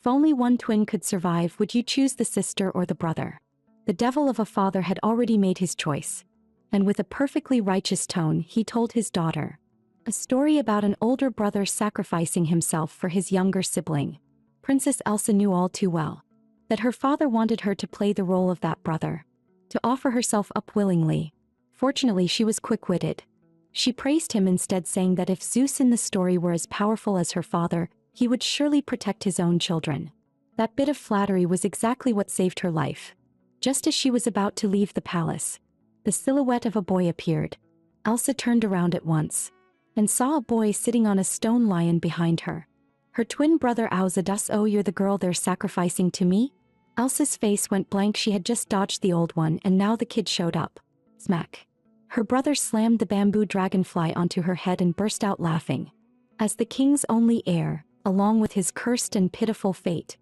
If only one twin could survive, would you choose the sister or the brother? The devil of a father had already made his choice. And with a perfectly righteous tone, he told his daughter a story about an older brother sacrificing himself for his younger sibling. Princess Elsa knew all too well that her father wanted her to play the role of that brother, to offer herself up willingly. Fortunately, she was quick-witted. She praised him instead, saying that if Zeus in the story were as powerful as her father, he would surely protect his own children. That bit of flattery was exactly what saved her life. Just as she was about to leave the palace, the silhouette of a boy appeared. Elsa turned around at once and saw a boy sitting on a stone lion behind her. Her twin brother Auza. Oh, you're the girl they're sacrificing to me? Elsa's face went blank. She had just dodged the old one, and now the kid showed up. Smack. Her brother slammed the bamboo dragonfly onto her head and burst out laughing. As the king's only heir, along with his cursed and pitiful fate,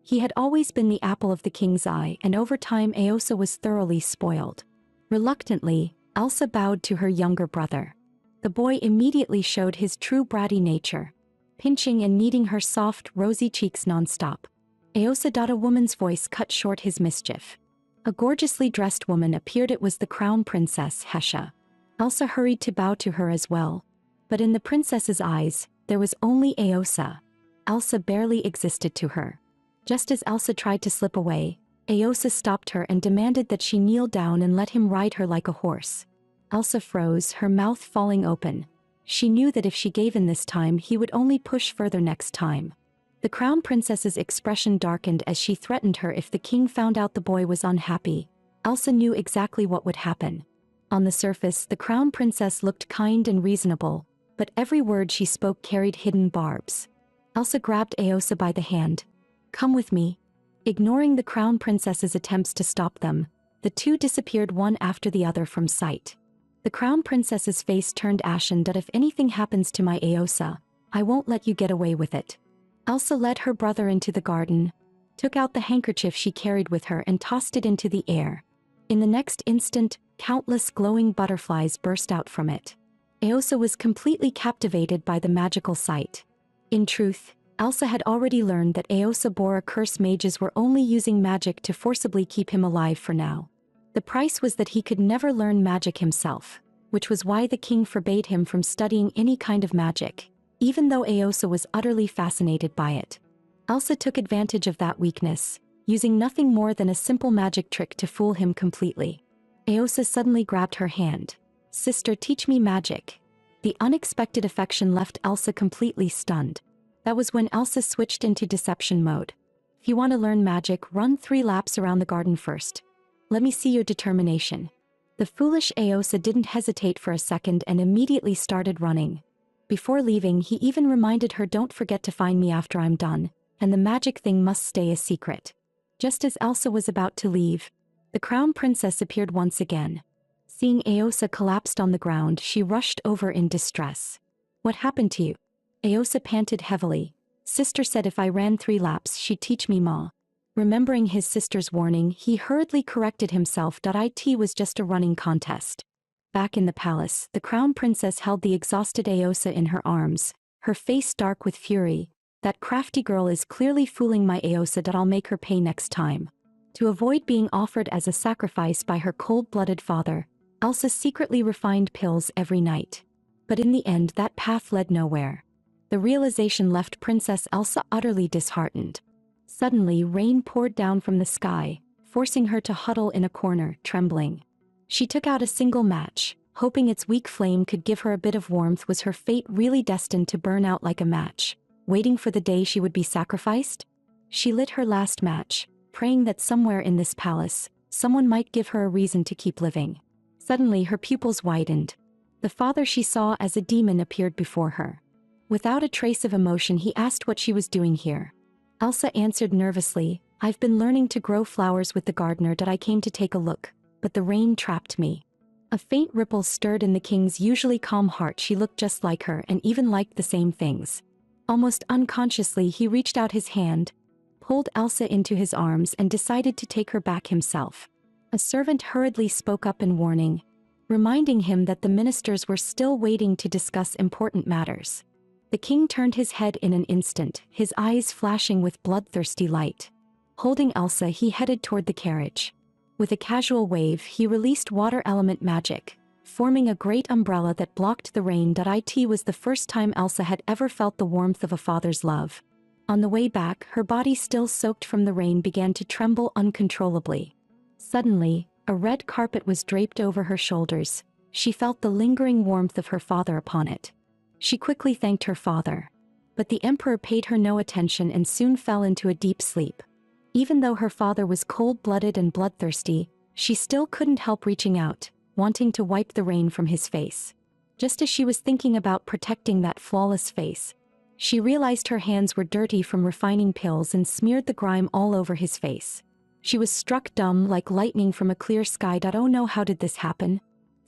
he had always been the apple of the king's eye, and over time Aosa was thoroughly spoiled. Reluctantly, Elsa bowed to her younger brother. The boy immediately showed his true bratty nature, pinching and kneading her soft, rosy cheeks non-stop. Aosa. A woman's voice cut short his mischief. A gorgeously dressed woman appeared. It was the crown princess, Hesha. Elsa hurried to bow to her as well, but in the princess's eyes, there was only Aosa. Elsa barely existed to her. Just as Elsa tried to slip away, Aosa stopped her and demanded that she kneel down and let him ride her like a horse. Elsa froze, her mouth falling open. She knew that if she gave in this time, he would only push further next time. The crown princess's expression darkened as she threatened her if the king found out the boy was unhappy. Elsa knew exactly what would happen. On the surface, the crown princess looked kind and reasonable, but every word she spoke carried hidden barbs. Elsa grabbed Aosa by the hand. Come with me. Ignoring the crown princess's attempts to stop them, the two disappeared one after the other from sight. The crown princess's face turned ashen. If anything happens to my Aosa, I won't let you get away with it. Elsa led her brother into the garden, took out the handkerchief she carried with her and tossed it into the air. In the next instant, countless glowing butterflies burst out from it. Aosa was completely captivated by the magical sight. In truth, Elsa had already learned that Aosa bore a curse. Mages were only using magic to forcibly keep him alive for now. The price was that he could never learn magic himself, which was why the king forbade him from studying any kind of magic, even though Aosa was utterly fascinated by it. Elsa took advantage of that weakness, using nothing more than a simple magic trick to fool him completely. Aosa suddenly grabbed her hand. Sister, teach me magic. The unexpected affection left Elsa completely stunned. That was when Elsa switched into deception mode. If you want to learn magic, run 3 laps around the garden first. Let me see your determination. The foolish Aosa didn't hesitate for a second and immediately started running. Before leaving, he even reminded her, don't forget to find me after I'm done, and the magic thing must stay a secret. Just as Elsa was about to leave, the crown princess appeared once again. Seeing Aosa collapsed on the ground, she rushed over in distress. What happened to you? Aosa panted heavily. Sister said if I ran 3 laps, she'd teach me Ma. Remembering his sister's warning, he hurriedly corrected himself. It was just a running contest. Back in the palace, the crown princess held the exhausted Aosa in her arms, her face dark with fury. That crafty girl is clearly fooling my Aosa. I'll make her pay next time. To avoid being offered as a sacrifice by her cold-blooded father, Elsa secretly refined pills every night. But in the end, that path led nowhere. The realization left Princess Elsa utterly disheartened. Suddenly, rain poured down from the sky, forcing her to huddle in a corner, trembling. She took out a single match, hoping its weak flame could give her a bit of warmth. Was her fate really destined to burn out like a match, waiting for the day she would be sacrificed? She lit her last match, praying that somewhere in this palace, someone might give her a reason to keep living. Suddenly, her pupils widened. The father she saw as a demon appeared before her. Without a trace of emotion, he asked what she was doing here. Elsa answered nervously, I've been learning to grow flowers with the gardener. I came to take a look, but the rain trapped me. A faint ripple stirred in the king's usually calm heart. She looked just like her and even liked the same things. Almost unconsciously, he reached out his hand, pulled Elsa into his arms and decided to take her back himself. A servant hurriedly spoke up in warning, reminding him that the ministers were still waiting to discuss important matters. The king turned his head in an instant, his eyes flashing with bloodthirsty light. Holding Elsa, he headed toward the carriage. With a casual wave, he released water element magic, forming a great umbrella that blocked the rain. It was the first time Elsa had ever felt the warmth of a father's love. On the way back, her body still soaked from the rain began to tremble uncontrollably. Suddenly, a red carpet was draped over her shoulders. She felt the lingering warmth of her father upon it. She quickly thanked her father. But the emperor paid her no attention and soon fell into a deep sleep. Even though her father was cold-blooded and bloodthirsty, she still couldn't help reaching out, wanting to wipe the rain from his face. Just as she was thinking about protecting that flawless face, she realized her hands were dirty from refining pills and smeared the grime all over his face. She was struck dumb like lightning from a clear sky. Oh no, how did this happen?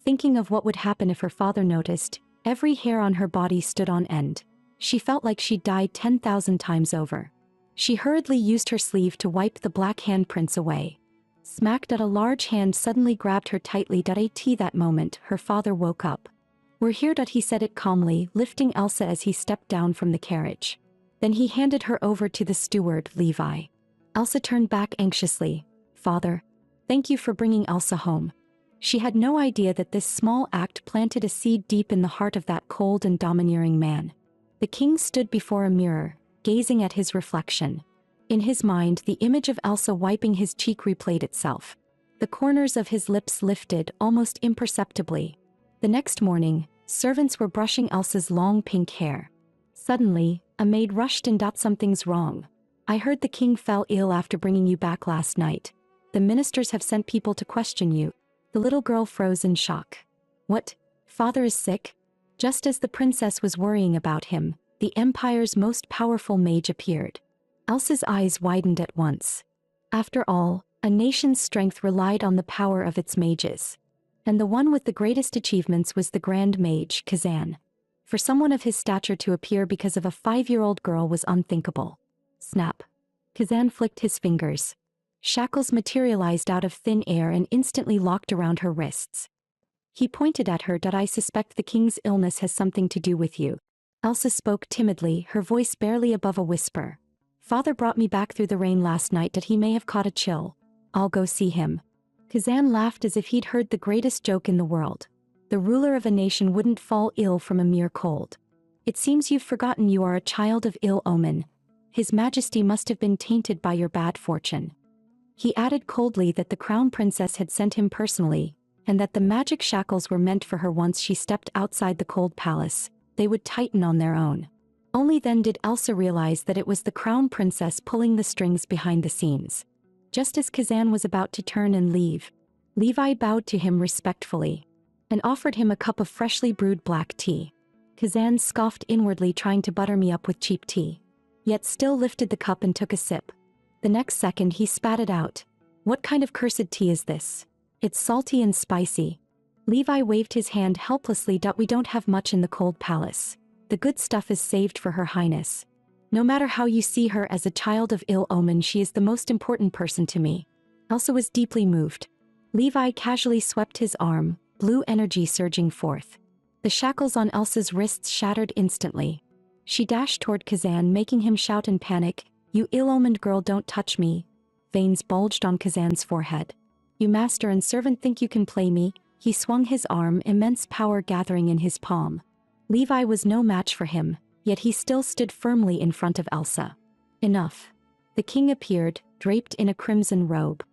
Thinking of what would happen if her father noticed, every hair on her body stood on end. She felt like she'd died 10,000 times over. She hurriedly used her sleeve to wipe the black handprints away. Smacked, a large hand suddenly grabbed her tightly. At that moment, her father woke up. "We're here," he said it calmly, lifting Elsa as he stepped down from the carriage. Then he handed her over to the steward, Levi. Elsa turned back anxiously. "Father, thank you for bringing Elsa home." She had no idea that this small act planted a seed deep in the heart of that cold and domineering man. The king stood before a mirror, gazing at his reflection. In his mind, the image of Elsa wiping his cheek replayed itself. The corners of his lips lifted, almost imperceptibly. The next morning, servants were brushing Elsa's long pink hair. Suddenly, a maid rushed in. "Something's wrong. I heard the king fell ill after bringing you back last night. The ministers have sent people to question you." The little girl froze in shock. "What? Father is sick?" Just as the princess was worrying about him, the empire's most powerful mage appeared. Elsa's eyes widened at once. After all, a nation's strength relied on the power of its mages. And the one with the greatest achievements was the Grand Mage, Kazan. For someone of his stature to appear because of a 5-year-old girl was unthinkable. Snap. Kazan flicked his fingers. Shackles materialized out of thin air and instantly locked around her wrists. He pointed at her. "I suspect the king's illness has something to do with you." Elsa spoke timidly, her voice barely above a whisper. "Father brought me back through the rain last night. He may have caught a chill. I'll go see him." Kazan laughed as if he'd heard the greatest joke in the world. The ruler of a nation wouldn't fall ill from a mere cold. "It seems you've forgotten you are a child of ill omen. His Majesty must have been tainted by your bad fortune." He added coldly that the crown princess had sent him personally, and that the magic shackles were meant for her. Once she stepped outside the cold palace, they would tighten on their own. Only then did Elsa realize that it was the crown princess pulling the strings behind the scenes. Just as Kazan was about to turn and leave, Levi bowed to him respectfully and offered him a cup of freshly brewed black tea. Kazan scoffed inwardly, trying to butter me up with cheap tea, yet still lifted the cup and took a sip. The next second he spat it out. "What kind of cursed tea is this? It's salty and spicy." Levi waved his hand helplessly. "We don't have much in the cold palace. The good stuff is saved for Her Highness. No matter how you see her as a child of ill omen, she is the most important person to me." Elsa was deeply moved. Levi casually swept his arm, blue energy surging forth. The shackles on Elsa's wrists shattered instantly. She dashed toward Kazan, making him shout in panic, "You ill-omened girl, don't touch me." Veins bulged on Kazan's forehead. "You master and servant think you can play me?" He swung his arm, immense power gathering in his palm. Levi was no match for him, yet he still stood firmly in front of Elsa. "Enough." The king appeared, draped in a crimson robe.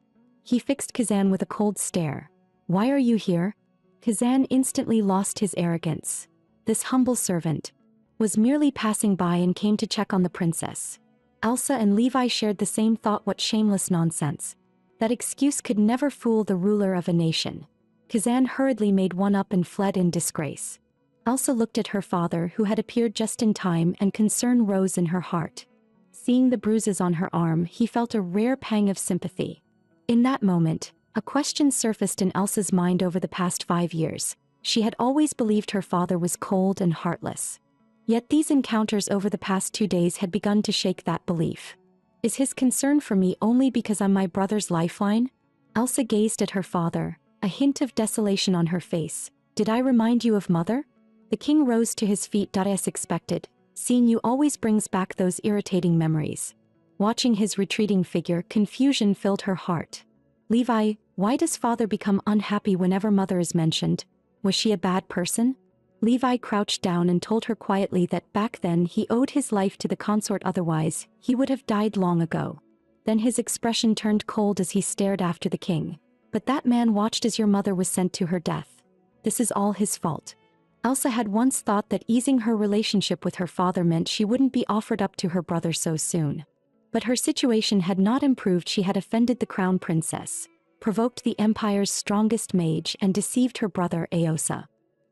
He fixed Kazan with a cold stare. "Why are you here?" Kazan instantly lost his arrogance. This humble servant was merely passing by and came to check on the princess. Elsa and Levi shared the same thought. What shameless nonsense. That excuse could never fool the ruler of a nation. Kazan hurriedly made one up and fled in disgrace. Elsa looked at her father, who had appeared just in time, and concern rose in her heart. Seeing the bruises on her arm, he felt a rare pang of sympathy. In that moment, a question surfaced in Elsa's mind. Over the past 5 years, she had always believed her father was cold and heartless. Yet these encounters over the past 2 days had begun to shake that belief. Is his concern for me only because I'm my brother's lifeline? Elsa gazed at her father, a hint of desolation on her face. "Did I remind you of mother?" The king rose to his feet. As expected, Seeing you always brings back those irritating memories. Watching his retreating figure, confusion filled her heart. Levi, why does father become unhappy whenever mother is mentioned? Was she a bad person? Levi crouched down and told her quietly that back then he owed his life to the consort, otherwise he would have died long ago. Then his expression turned cold as he stared after the king. But that man watched as your mother was sent to her death. This is all his fault. Elsa had once thought that easing her relationship with her father meant she wouldn't be offered up to her brother so soon. But her situation had not improved. She had offended the crown princess, provoked the empire's strongest mage, and deceived her brother Aosa.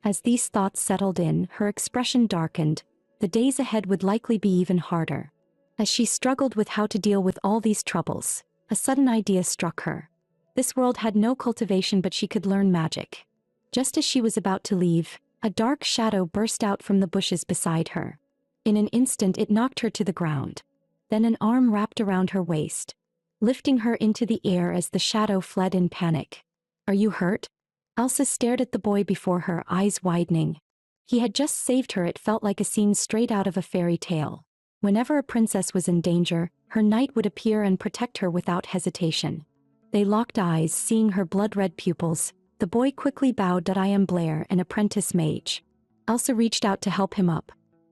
As these thoughts settled in, her expression darkened. The days ahead would likely be even harder. As she struggled with how to deal with all these troubles, a sudden idea struck her. This world had no cultivation, but she could learn magic. Just as she was about to leave, a dark shadow burst out from the bushes beside her. In an instant it knocked her to the ground. Then an arm wrapped around her waist, lifting her into the air as the shadow fled in panic. "Are you hurt?" Elsa stared at the boy before her, eyes widening. He had just saved her. It felt like a scene straight out of a fairy tale. Whenever a princess was in danger, her knight would appear and protect her without hesitation. They locked eyes, seeing her blood-red pupils. The boy quickly bowed. "I am Blair, an apprentice mage." Elsa reached out to help him up.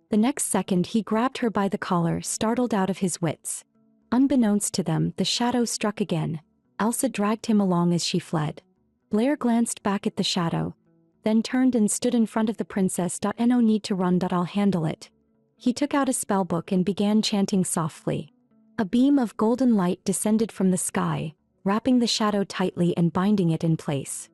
The next second he grabbed her by the collar, startled out of his wits. Unbeknownst to them, the shadow struck again. Elsa dragged him along as she fled. Blair glanced back at the shadow, then turned and stood in front of the princess. "No need to run. I'll handle it." He took out a spellbook and began chanting softly. A beam of golden light descended from the sky, wrapping the shadow tightly and binding it in place.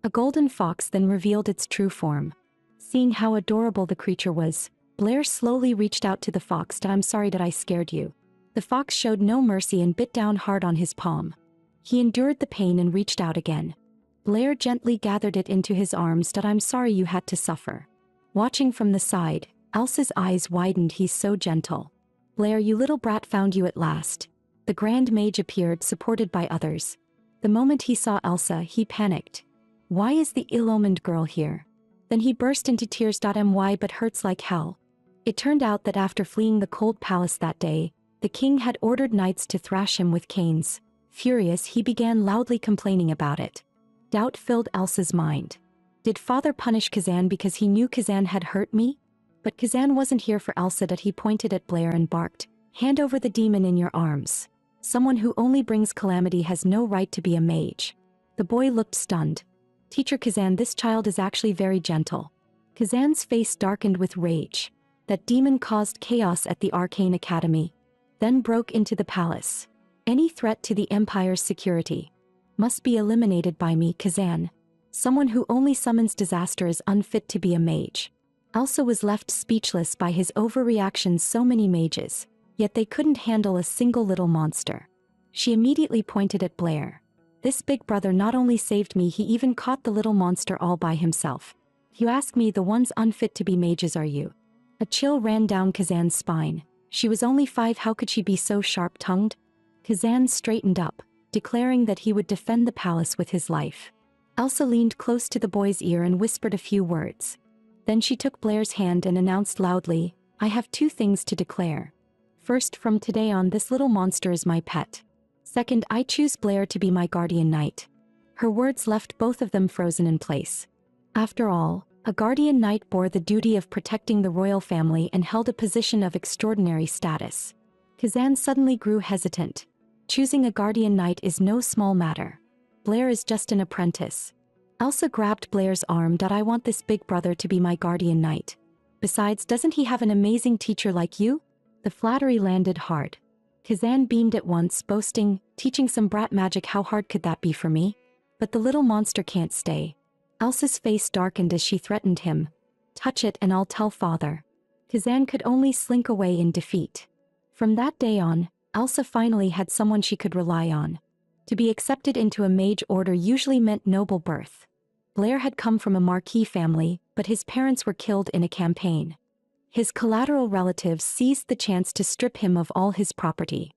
A golden fox then revealed its true form. Seeing how adorable the creature was, Blair slowly reached out to the fox. "I'm sorry that I scared you." The fox showed no mercy and bit down hard on his palm. He endured the pain and reached out again. Blair gently gathered it into his arms. "I'm sorry you had to suffer." Watching from the side, Elsa's eyes widened. "He's so gentle." "Blair, you little brat, found you at last." The Grand Mage appeared, supported by others. The moment he saw Elsa, he panicked. "Why is the ill-omened girl here?" Then he burst into tears. "My but hurts like hell." It turned out that after fleeing the cold palace that day, the king had ordered knights to thrash him with canes. Furious, he began loudly complaining about it. Doubt filled Elsa's mind. Did father punish Kazan because he knew Kazan had hurt me? But Kazan wasn't here for Elsa. He pointed at Blair and barked, "Hand over the demon in your arms. Someone who only brings calamity has no right to be a mage." The boy looked stunned. "Teacher Kazan, this child is actually very gentle." Kazan's face darkened with rage. That demon caused chaos at the Arcane Academy, then broke into the palace. Any threat to the Empire's security must be eliminated by me, Kazan. Someone who only summons disaster is unfit to be a mage. Elsa was left speechless by his overreactions. So many mages, yet they couldn't handle a single little monster. She immediately pointed at Blair. "This big brother not only saved me, he even caught the little monster all by himself. You ask me, the ones unfit to be mages are you." A chill ran down Kazan's spine. She was only 5, how could she be so sharp-tongued? Kazan straightened up, declaring that he would defend the palace with his life. Elsa leaned close to the boy's ear and whispered a few words. Then she took Blair's hand and announced loudly, "I have 2 things to declare. First, from today on, this little monster is my pet. Second, I choose Blair to be my guardian knight." Her words left both of them frozen in place. After all, a guardian knight bore the duty of protecting the royal family and held a position of extraordinary status. Kazan suddenly grew hesitant. Choosing a guardian knight is no small matter. Blair is just an apprentice. Elsa grabbed Blair's arm. "I want this big brother to be my guardian knight. Besides, doesn't he have an amazing teacher like you?" The flattery landed hard. Kazan beamed at once, boasting, "Teaching some brat magic, how hard could that be for me? But the little monster can't stay." Elsa's face darkened as she threatened him. "Touch it and I'll tell father." Kazan could only slink away in defeat. From that day on, Elsa finally had someone she could rely on. To be accepted into a mage order usually meant noble birth. Blair had come from a marquis family, but his parents were killed in a campaign. His collateral relatives seized the chance to strip him of all his property.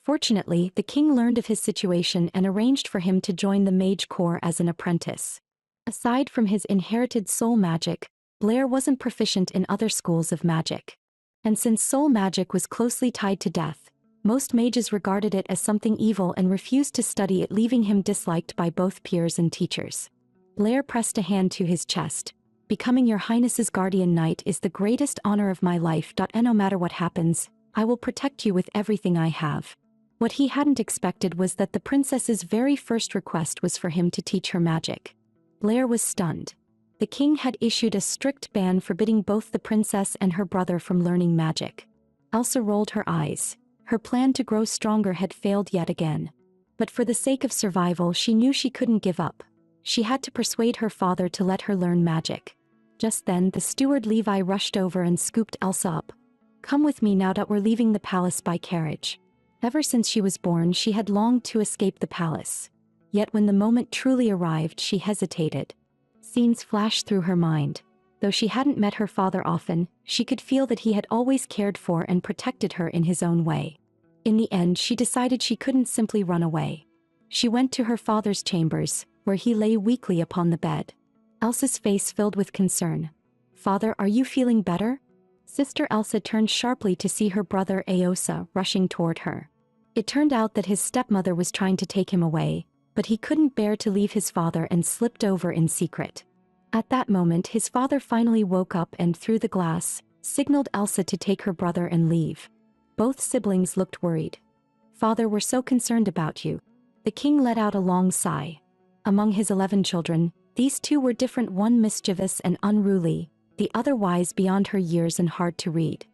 Fortunately, the king learned of his situation and arranged for him to join the mage corps as an apprentice. Aside from his inherited soul magic, Blair wasn't proficient in other schools of magic. And since soul magic was closely tied to death, most mages regarded it as something evil and refused to study it, leaving him disliked by both peers and teachers. Blair pressed a hand to his chest. Becoming your highness's guardian knight is the greatest honor of my life. And no matter what happens, I will protect you with everything I have. What he hadn't expected was that the princess's very first request was for him to teach her magic. Blair was stunned. The king had issued a strict ban forbidding both the princess and her brother from learning magic. Elsa rolled her eyes. Her plan to grow stronger had failed yet again. But for the sake of survival, she knew she couldn't give up. She had to persuade her father to let her learn magic. Just then, the steward Levi rushed over and scooped Elsa up. Come with me now that we're leaving the palace by carriage. Ever since she was born, she had longed to escape the palace. Yet when the moment truly arrived, she hesitated. Scenes flashed through her mind. Though she hadn't met her father often, she could feel that he had always cared for and protected her in his own way. In the end, she decided she couldn't simply run away. She went to her father's chambers, where he lay weakly upon the bed. Elsa's face filled with concern. Father, are you feeling better? Sister Elsa turned sharply to see her brother Aosa rushing toward her. It turned out that his stepmother was trying to take him away, but he couldn't bear to leave his father and slipped over in secret. At that moment, his father finally woke up and, through the glass, signaled Elsa to take her brother and leave. Both siblings looked worried. Father, we're so concerned about you. The king let out a long sigh. Among his 11 children, these two were different, one mischievous and unruly, the other wise beyond her years and hard to read.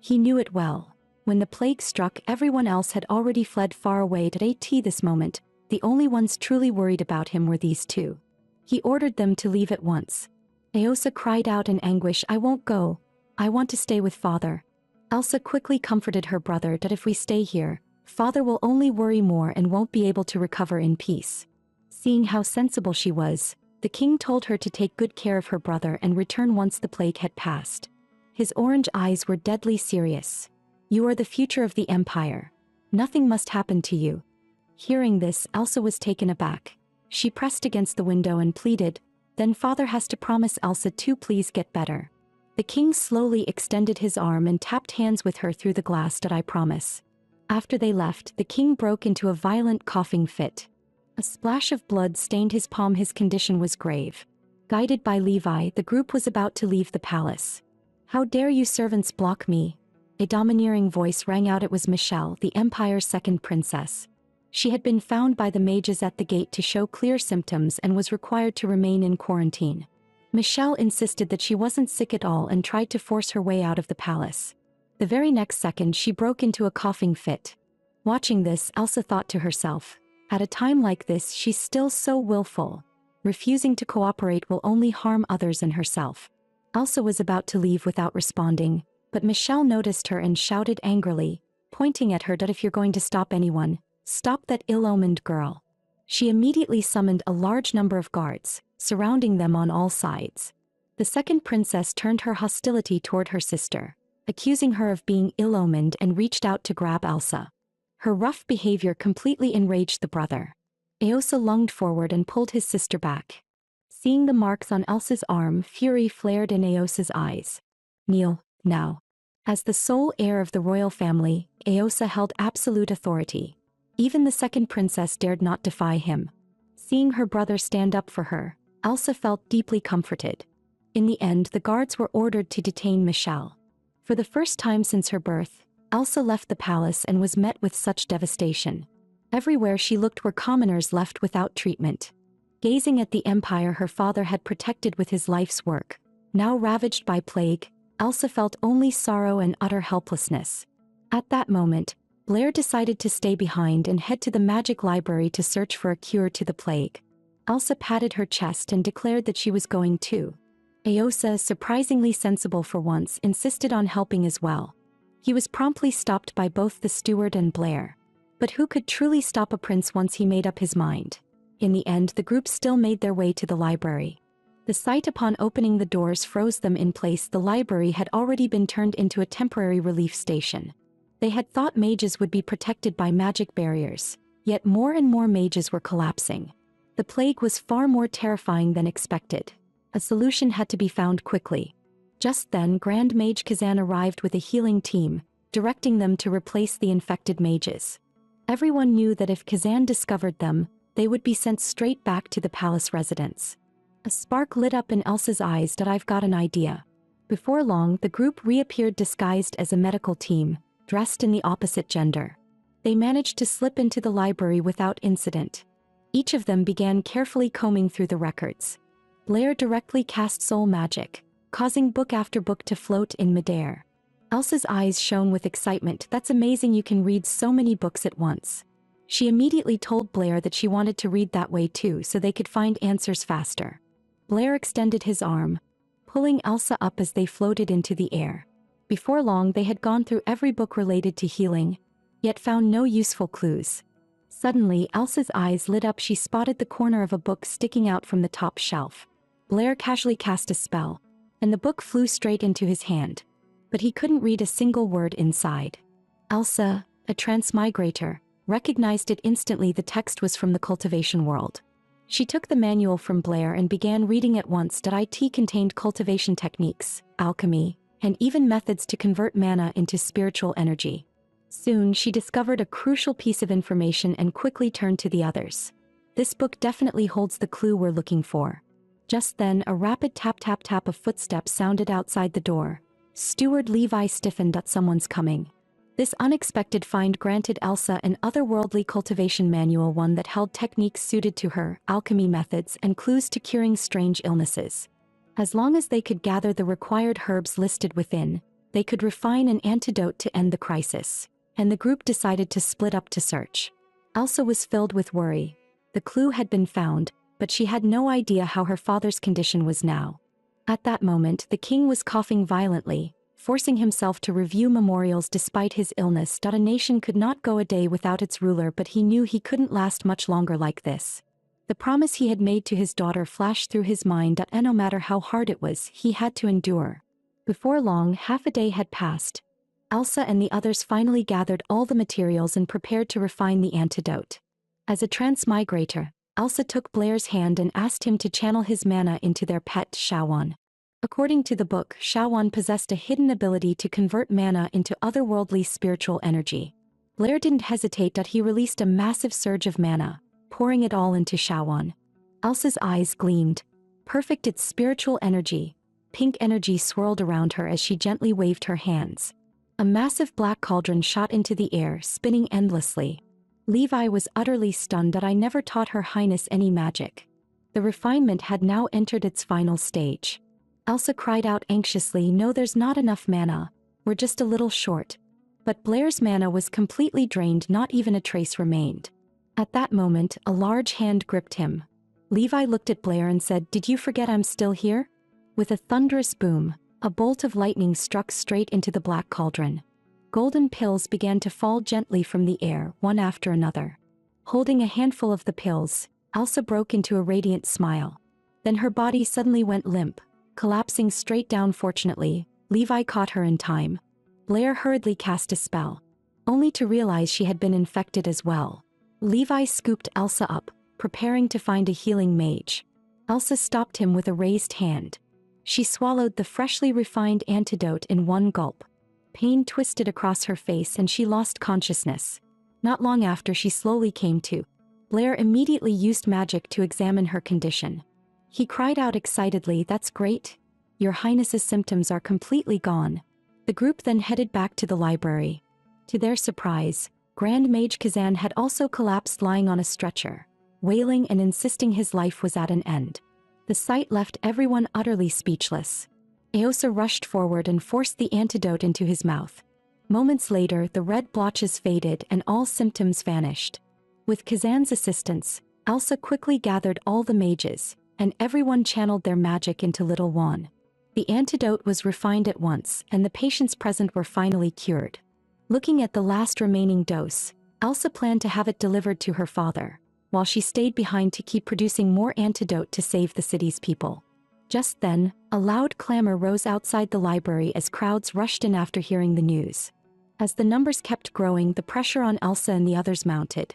He knew it well. When the plague struck, everyone else had already fled far away. At this moment, the only ones truly worried about him were these two. He ordered them to leave at once. Aosa cried out in anguish, I won't go. I want to stay with father. Elsa quickly comforted her brother that if we stay here, father will only worry more and won't be able to recover in peace. Seeing how sensible she was, the king told her to take good care of her brother and return once the plague had passed. His orange eyes were deadly serious. You are the future of the empire. Nothing must happen to you. Hearing this, Elsa was taken aback. She pressed against the window and pleaded, then father has to promise Elsa to please get better. The king slowly extended his arm and tapped hands with her through the glass. I promise. After they left, the king broke into a violent coughing fit. A splash of blood stained his palm. His condition was grave. Guided by Levi, the group was about to leave the palace. How dare you servants block me? A domineering voice rang out. It was Michelle, the empire's second princess. She had been found by the mages at the gate to show clear symptoms and was required to remain in quarantine. Michelle insisted that she wasn't sick at all and tried to force her way out of the palace. The very next second, she broke into a coughing fit. Watching this, Elsa thought to herself, at a time like this, she's still so willful. Refusing to cooperate will only harm others and herself. Elsa was about to leave without responding, but Michelle noticed her and shouted angrily, pointing at her, that if you're going to stop anyone, stop that ill-omened girl. She immediately summoned a large number of guards, surrounding them on all sides. The second princess turned her hostility toward her sister, accusing her of being ill-omened, and reached out to grab Elsa. Her rough behavior completely enraged the brother. Aosa lunged forward and pulled his sister back. Seeing the marks on Elsa's arm, fury flared in Aosa's eyes. Kneel, now. As the sole heir of the royal family, Aosa held absolute authority. Even the second princess dared not defy him. Seeing her brother stand up for her, Elsa felt deeply comforted. In the end, the guards were ordered to detain Michelle. For the first time since her birth, Elsa left the palace and was met with such devastation. Everywhere she looked were commoners left without treatment. Gazing at the empire her father had protected with his life's work, now ravaged by plague, Elsa felt only sorrow and utter helplessness. At that moment, Blair decided to stay behind and head to the magic library to search for a cure to the plague. Elsa patted her chest and declared that she was going too. Aosa, surprisingly sensible for once, insisted on helping as well. He was promptly stopped by both the steward and Blair. But who could truly stop a prince once he made up his mind? In the end, the group still made their way to the library. The sight upon opening the doors froze them in place. The library had already been turned into a temporary relief station. They had thought mages would be protected by magic barriers, yet more and more mages were collapsing. The plague was far more terrifying than expected. A solution had to be found quickly. Just then, Grand Mage Kazan arrived with a healing team, directing them to replace the infected mages. Everyone knew that if Kazan discovered them, they would be sent straight back to the palace residence. A spark lit up in Elsa's eyes that I've got an idea. Before long, the group reappeared disguised as a medical team, dressed in the opposite gender. They managed to slip into the library without incident. Each of them began carefully combing through the records. Blair directly cast soul magic, causing book after book to float in midair. Elsa's eyes shone with excitement. That's amazing, you can read so many books at once. She immediately told Blair that she wanted to read that way too so they could find answers faster. Blair extended his arm, pulling Elsa up as they floated into the air. Before long, they had gone through every book related to healing, yet found no useful clues. Suddenly, Elsa's eyes lit up. She spotted the corner of a book sticking out from the top shelf. Blair casually cast a spell, and the book flew straight into his hand. But he couldn't read a single word inside. Elsa, a transmigrator, recognized it instantly. The text was from the cultivation world. She took the manual from Blair and began reading at once. It contained cultivation techniques, alchemy, and even methods to convert mana into spiritual energy. Soon, she discovered a crucial piece of information and quickly turned to the others. This book definitely holds the clue we're looking for. Just then, a rapid tap-tap-tap of footsteps sounded outside the door. Steward Levi stiffened. Someone's coming. This unexpected find granted Elsa an otherworldly cultivation manual, one that held techniques suited to her, alchemy methods, and clues to curing strange illnesses. As long as they could gather the required herbs listed within, they could refine an antidote to end the crisis. And the group decided to split up to search. Elsa was filled with worry. The clue had been found, but she had no idea how her father's condition was now. At that moment, the king was coughing violently, forcing himself to review memorials despite his illness. A nation could not go a day without its ruler, but he knew he couldn't last much longer like this. The promise he had made to his daughter flashed through his mind, and no matter how hard it was, he had to endure. Before long, half a day had passed. Elsa and the others finally gathered all the materials and prepared to refine the antidote. As a transmigrator, Elsa took Blair's hand and asked him to channel his mana into their pet, Shawan. According to the book, Shawan possessed a hidden ability to convert mana into otherworldly spiritual energy. Blair didn't hesitate. He released a massive surge of mana, pouring it all into Shawan. Elsa's eyes gleamed. Perfect, its spiritual energy. Pink energy swirled around her as she gently waved her hands. A massive black cauldron shot into the air, spinning endlessly. Levi was utterly stunned. I never taught Her Highness any magic. The refinement had now entered its final stage. Elsa cried out anxiously, no, there's not enough mana. We're just a little short. But Blair's mana was completely drained. Not even a trace remained. At that moment, a large hand gripped him. Levi looked at Blair and said, "Did you forget I'm still here?" With a thunderous boom, a bolt of lightning struck straight into the black cauldron. Golden pills began to fall gently from the air, one after another. Holding a handful of the pills, Elsa broke into a radiant smile. Then her body suddenly went limp, collapsing straight down. Fortunately, Levi caught her in time. Blair hurriedly cast a spell, only to realize she had been infected as well. Levi scooped Elsa up, preparing to find a healing mage. Elsa stopped him with a raised hand. She swallowed the freshly refined antidote in one gulp. Pain twisted across her face and she lost consciousness. Not long after, she slowly came to. Blair immediately used magic to examine her condition. He cried out excitedly, "That's great. Your Highness's symptoms are completely gone." The group then headed back to the library. To their surprise, Grand Mage Kazan had also collapsed, lying on a stretcher, wailing and insisting his life was at an end. The sight left everyone utterly speechless. Eosa rushed forward and forced the antidote into his mouth. Moments later, the red blotches faded and all symptoms vanished. With Kazan's assistance, Elsa quickly gathered all the mages, and everyone channeled their magic into Little Juan. The antidote was refined at once, and the patients present were finally cured. Looking at the last remaining dose, Elsa planned to have it delivered to her father, while she stayed behind to keep producing more antidote to save the city's people. Just then, a loud clamor rose outside the library as crowds rushed in after hearing the news. As the numbers kept growing, the pressure on Elsa and the others mounted.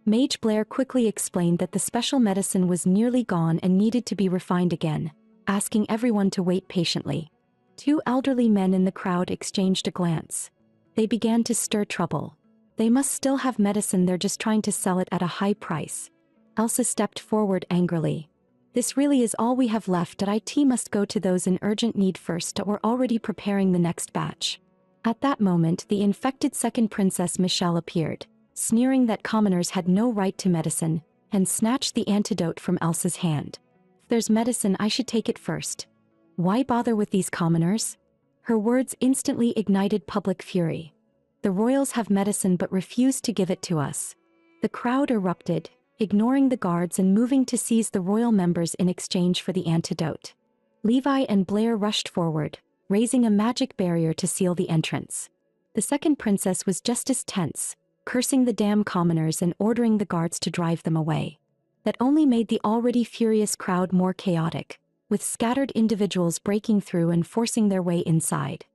Mage Blair quickly explained that the special medicine was nearly gone and needed to be refined again, asking everyone to wait patiently. Two elderly men in the crowd exchanged a glance. They began to stir trouble. They must still have medicine, they're just trying to sell it at a high price. Elsa stepped forward angrily. This really is all we have left, that IT must go to those in urgent need first, we're already preparing the next batch. At that moment, the infected second Princess Michelle appeared, sneering that commoners had no right to medicine, and snatched the antidote from Elsa's hand. If there's medicine, I should take it first. Why bother with these commoners? Her words instantly ignited public fury. The royals have medicine but refuse to give it to us. The crowd erupted, ignoring the guards and moving to seize the royal members in exchange for the antidote. Levi and Blair rushed forward, raising a magic barrier to seal the entrance. The second princess was just as tense, cursing the damn commoners and ordering the guards to drive them away. That only made the already furious crowd more chaotic, with scattered individuals breaking through and forcing their way inside.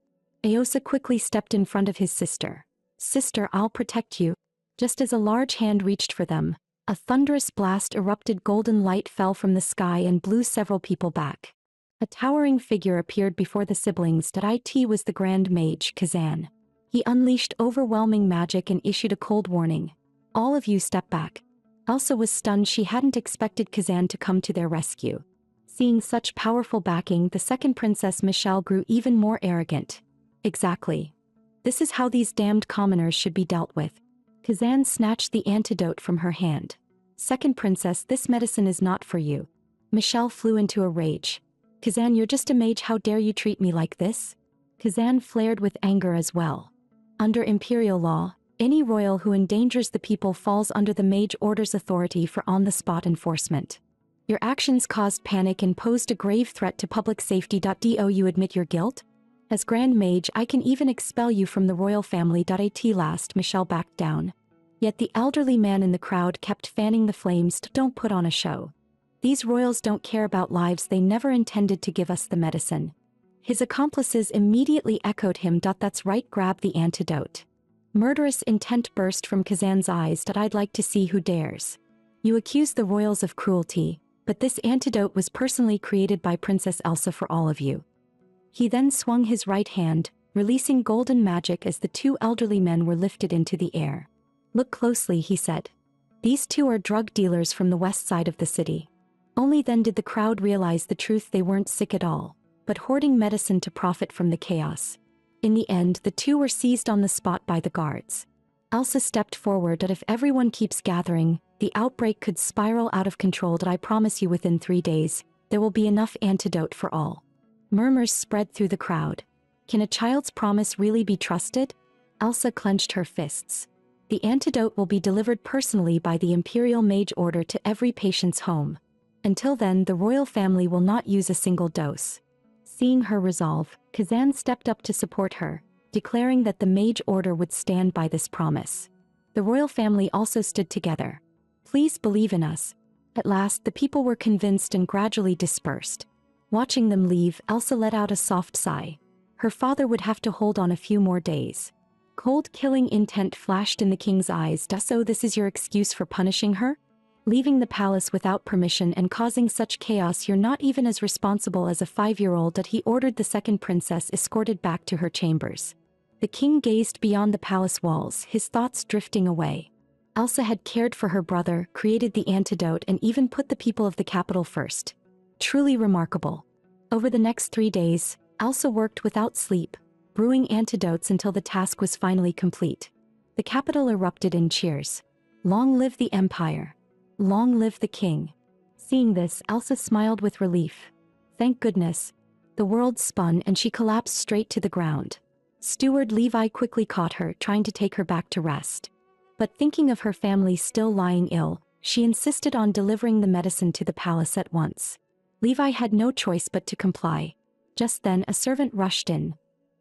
Aosa quickly stepped in front of his sister. "Sister, I'll protect you." Just as a large hand reached for them, a thunderous blast erupted. Golden light fell from the sky and blew several people back. A towering figure appeared before the siblings. It was the Grand Mage, Kazan. He unleashed overwhelming magic and issued a cold warning. "All of you step back." Elsa was stunned. She hadn't expected Kazan to come to their rescue. Seeing such powerful backing, the second Princess Michelle grew even more arrogant. "Exactly. This is how these damned commoners should be dealt with." Kazan snatched the antidote from her hand. "Second Princess, this medicine is not for you." Michelle flew into a rage. "Kazan, you're just a mage, how dare you treat me like this?" Kazan flared with anger as well. Under imperial law, any royal who endangers the people falls under the Mage Order's authority for on-the-spot enforcement. Your actions caused panic and posed a grave threat to public safety. Do you admit your guilt? As Grand Mage, I can even expel you from the royal family. At last, Michelle backed down. Yet the elderly man in the crowd kept fanning the flames. "Don't put on a show. These royals don't care about lives, they never intended to give us the medicine." His accomplices immediately echoed him. "That's right, grab the antidote." Murderous intent burst from Kazan's eyes. "I'd like to see who dares. You accuse the royals of cruelty, but this antidote was personally created by Princess Elsa for all of you." He then swung his right hand, releasing golden magic as the two elderly men were lifted into the air. "Look closely," he said. "These two are drug dealers from the west side of the city." Only then did the crowd realize the truth. They weren't sick at all, but hoarding medicine to profit from the chaos. In the end, the two were seized on the spot by the guards. Elsa stepped forward. "If everyone keeps gathering, the outbreak could spiral out of control. I promise you within 3 days, there will be enough antidote for all." Murmurs spread through the crowd. Can a child's promise really be trusted? Elsa clenched her fists. "The antidote will be delivered personally by the Imperial Mage Order to every patient's home. Until then, the royal family will not use a single dose." Seeing her resolve, Kazan stepped up to support her, declaring that the Mage Order would stand by this promise. The royal family also stood together. "Please believe in us." At last, the people were convinced and gradually dispersed. Watching them leave, Elsa let out a soft sigh. Her father would have to hold on a few more days. Cold killing intent flashed in the king's eyes. "So this is your excuse for punishing her? Leaving the palace without permission and causing such chaos, you're not even as responsible as a 5-year-old." He ordered the second princess escorted back to her chambers. The king gazed beyond the palace walls, his thoughts drifting away. Elsa had cared for her brother, created the antidote, and even put the people of the capital first. Truly remarkable. Over the next 3 days, Elsa worked without sleep, brewing antidotes until the task was finally complete. The capital erupted in cheers. "Long live the Empire! Long live the king!" Seeing this, Elsa smiled with relief. Thank goodness. The world spun and she collapsed straight to the ground. Steward Levi quickly caught her, trying to take her back to rest. But thinking of her family still lying ill, she insisted on delivering the medicine to the palace at once. Levi had no choice but to comply. Just then a servant rushed in.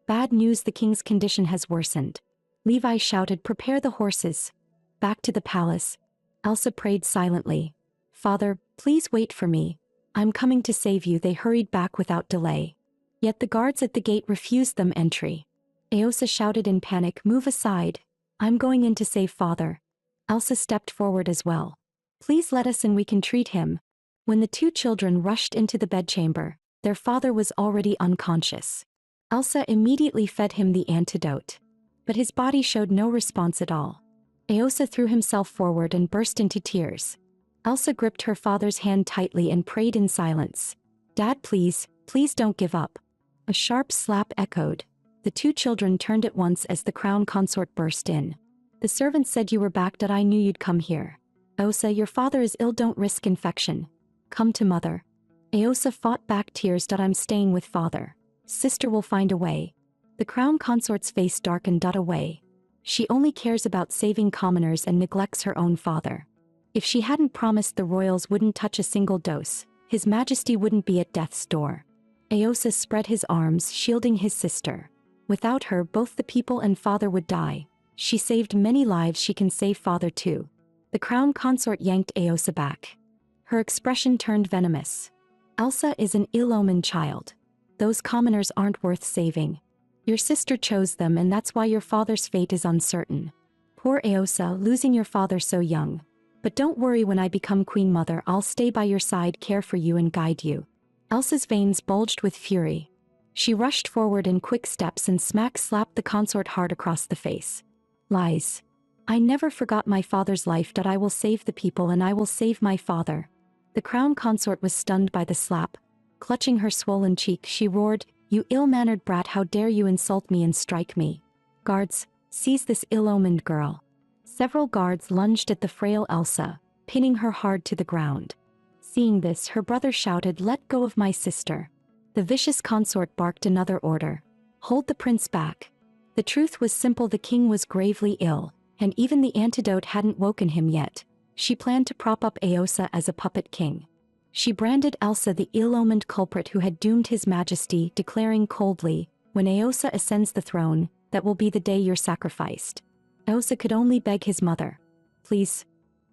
"Bad news, the king's condition has worsened." Levi shouted, "Prepare the horses." Back to the palace, Elsa prayed silently. "Father, please wait for me. I'm coming to save you." They hurried back without delay. Yet the guards at the gate refused them entry. Aosa shouted in panic, "Move aside. I'm going in to save father." Elsa stepped forward as well. "Please let us in, we can treat him." When the two children rushed into the bedchamber, their father was already unconscious. Elsa immediately fed him the antidote. But his body showed no response at all. Aosa threw himself forward and burst into tears. Elsa gripped her father's hand tightly and prayed in silence. "Dad, please, please don't give up." A sharp slap echoed. The two children turned at once as the crown consort burst in. "The servants said you were back, that I knew you'd come here. Aosa, your father is ill, don't risk infection. Come to mother." Aosa fought back tears. "I'm staying with father. Sister will find a way." The crown consort's face darkened. "Away. She only cares about saving commoners and neglects her own father. If she hadn't promised the royals wouldn't touch a single dose, His Majesty wouldn't be at death's door." Aosa spread his arms, shielding his sister. "Without her, both the people and father would die. She saved many lives, she can save father too." The crown consort yanked Aosa back. Her expression turned venomous. "Elsa is an ill-omened child. Those commoners aren't worth saving. Your sister chose them, and that's why your father's fate is uncertain. Poor Aosa, losing your father so young. But don't worry, when I become Queen Mother, I'll stay by your side, care for you and guide you." Elsa's veins bulged with fury. She rushed forward in quick steps and slapped the consort hard across the face. "Lies. I never forgot my father's life. I will save the people, and I will save my father." The crown consort was stunned by the slap. Clutching her swollen cheek, she roared, "You ill-mannered brat, how dare you insult me and strike me? Guards, seize this ill-omened girl." Several guards lunged at the frail Elsa, pinning her hard to the ground. Seeing this, her brother shouted, "Let go of my sister." The vicious consort barked another order. "Hold the prince back." The truth was simple: the king was gravely ill, and even the antidote hadn't woken him yet. She planned to prop up Aosa as a puppet king. She branded Elsa the ill-omened culprit who had doomed His Majesty, declaring coldly, "When Aosa ascends the throne, that will be the day you're sacrificed." Aosa could only beg his mother, "Please,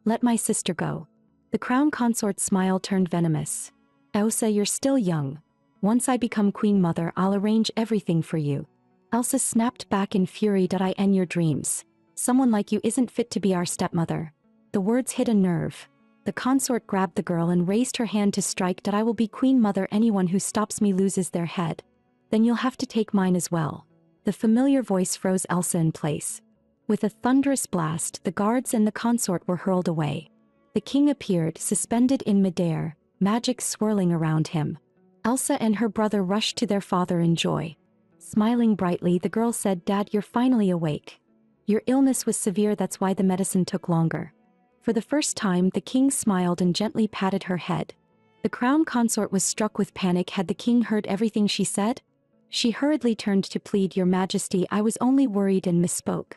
let my sister go." The crown consort's smile turned venomous. "Aosa, you're still young. Once I become Queen Mother, I'll arrange everything for you." Elsa snapped back in fury, "I end your dreams. Someone like you isn't fit to be our stepmother." The words hit a nerve. The consort grabbed the girl and raised her hand to strike. "I will be Queen Mother. Anyone who stops me loses their head. Then you'll have to take mine as well." The familiar voice froze Elsa in place. With a thunderous blast, the guards and the consort were hurled away. The king appeared, suspended in midair, magic swirling around him. Elsa and her brother rushed to their father in joy. Smiling brightly, the girl said, "Dad, you're finally awake. Your illness was severe, that's why the medicine took longer." For the first time, the king smiled and gently patted her head. The crown consort was struck with panic. Had the king heard everything she said? She hurriedly turned to plead, "Your Majesty, I was only worried and misspoke."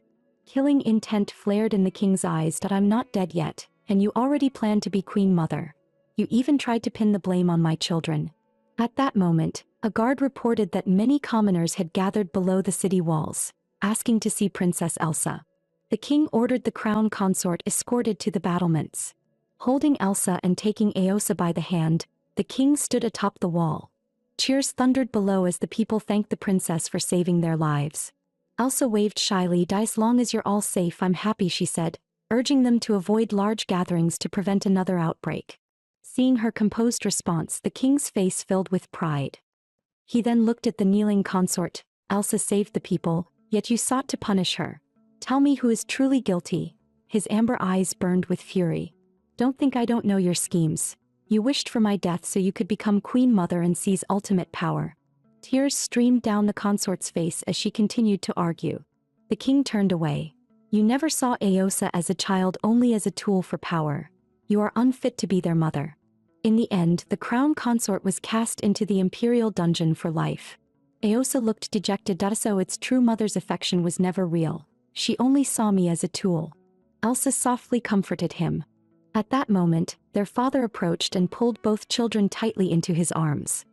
Killing intent flared in the king's eyes. "I'm not dead yet, and you already planned to be Queen Mother. You even tried to pin the blame on my children." At that moment, a guard reported that many commoners had gathered below the city walls, asking to see Princess Elsa. The king ordered the crown consort escorted to the battlements. Holding Elsa and taking Aosa by the hand, the king stood atop the wall. Cheers thundered below as the people thanked the princess for saving their lives. Elsa waved shyly. "As long as you're all safe, I'm happy," she said, urging them to avoid large gatherings to prevent another outbreak. Seeing her composed response, the king's face filled with pride. He then looked at the kneeling consort. "Elsa saved the people, yet you sought to punish her. Tell me who is truly guilty." His amber eyes burned with fury. "Don't think I don't know your schemes. You wished for my death so you could become Queen Mother and seize ultimate power." Tears streamed down the consort's face as she continued to argue. The king turned away. "You never saw Aosa as a child, only as a tool for power. You are unfit to be their mother." In the end, the crown consort was cast into the imperial dungeon for life. Aosa looked dejected. "So its true mother's affection was never real. She only saw me as a tool." Elsa softly comforted him. At that moment, their father approached and pulled both children tightly into his arms.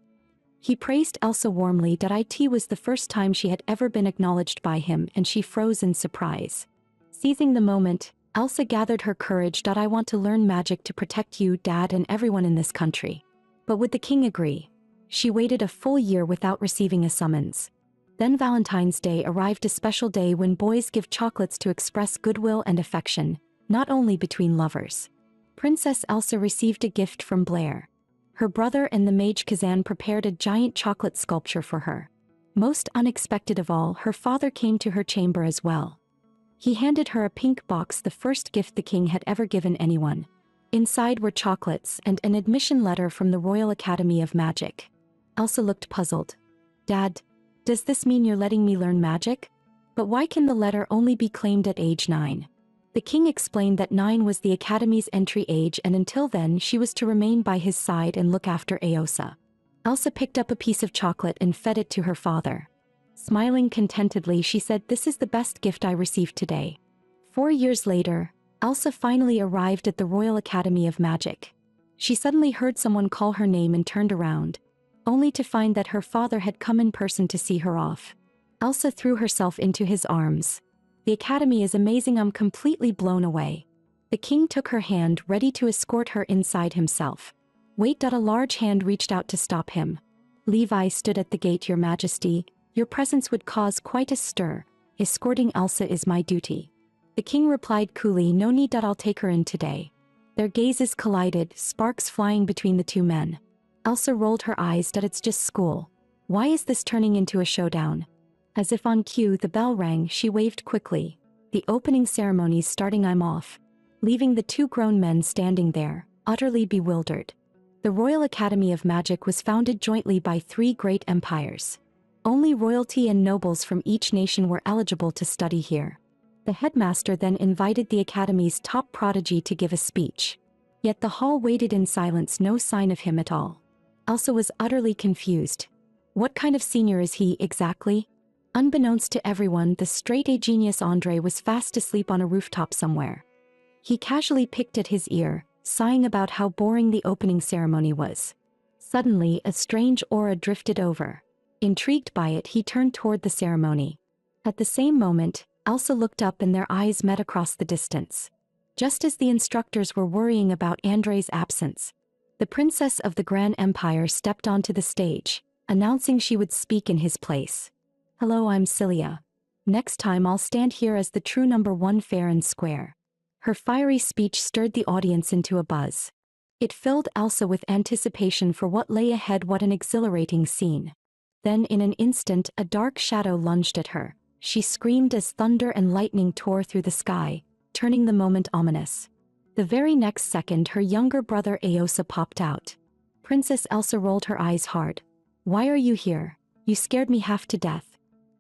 He praised Elsa warmly. It was the first time she had ever been acknowledged by him, and she froze in surprise. Seizing the moment, Elsa gathered her courage. "I want to learn magic to protect you, Dad, and everyone in this country." But would the king agree? She waited a full year without receiving a summons. Then Valentine's Day arrived, a special day when boys give chocolates to express goodwill and affection, not only between lovers. Princess Elsa received a gift from Blair. Her brother and the mage Kazan prepared a giant chocolate sculpture for her. Most unexpected of all, her father came to her chamber as well. He handed her a pink box, the first gift the king had ever given anyone. Inside were chocolates and an admission letter from the Royal Academy of Magic. Elsa looked puzzled. "Dad, does this mean you're letting me learn magic? But why can the letter only be claimed at age 9? The king explained that 9 was the Academy's entry age, and until then she was to remain by his side and look after Aosa. Elsa picked up a piece of chocolate and fed it to her father. Smiling contentedly, she said, "This is the best gift I received today." 4 years later, Elsa finally arrived at the Royal Academy of Magic. She suddenly heard someone call her name and turned around, only to find that her father had come in person to see her off. Elsa threw herself into his arms. "The Academy is amazing, I'm completely blown away." The king took her hand, ready to escort her inside himself. "Wait!" A large hand reached out to stop him. "Levi stood at the gate, Your Majesty. Your presence would cause quite a stir. Escorting Elsa is my duty." The king replied coolly, "No need, I'll take her in today." Their gazes collided, sparks flying between the two men. Elsa rolled her eyes. "It's just school. Why is this turning into a showdown?" As if on cue, the bell rang. She waved quickly. "The opening ceremony's starting, I'm off." Leaving the two grown men standing there, utterly bewildered. The Royal Academy of Magic was founded jointly by 3 great empires. Only royalty and nobles from each nation were eligible to study here. The headmaster then invited the Academy's top prodigy to give a speech. Yet the hall waited in silence, no sign of him at all. Elsa was utterly confused. What kind of senior is he exactly? Unbeknownst to everyone, the straight-A genius Andre was fast asleep on a rooftop somewhere. He casually picked at his ear, sighing about how boring the opening ceremony was. Suddenly, a strange aura drifted over. Intrigued by it, he turned toward the ceremony. At the same moment, Elsa looked up and their eyes met across the distance. Just as the instructors were worrying about Andre's absence, the princess of the Grand Empire stepped onto the stage, announcing she would speak in his place. "Hello, I'm Cilia. Next time I'll stand here as the true number 1 fair and square." Her fiery speech stirred the audience into a buzz. It filled Elsa with anticipation for what lay ahead. What an exhilarating scene. Then in an instant, a dark shadow lunged at her. She screamed as thunder and lightning tore through the sky, turning the moment ominous. The very next second, her younger brother Aosa popped out. Princess Elsa rolled her eyes hard. "Why are you here? You scared me half to death."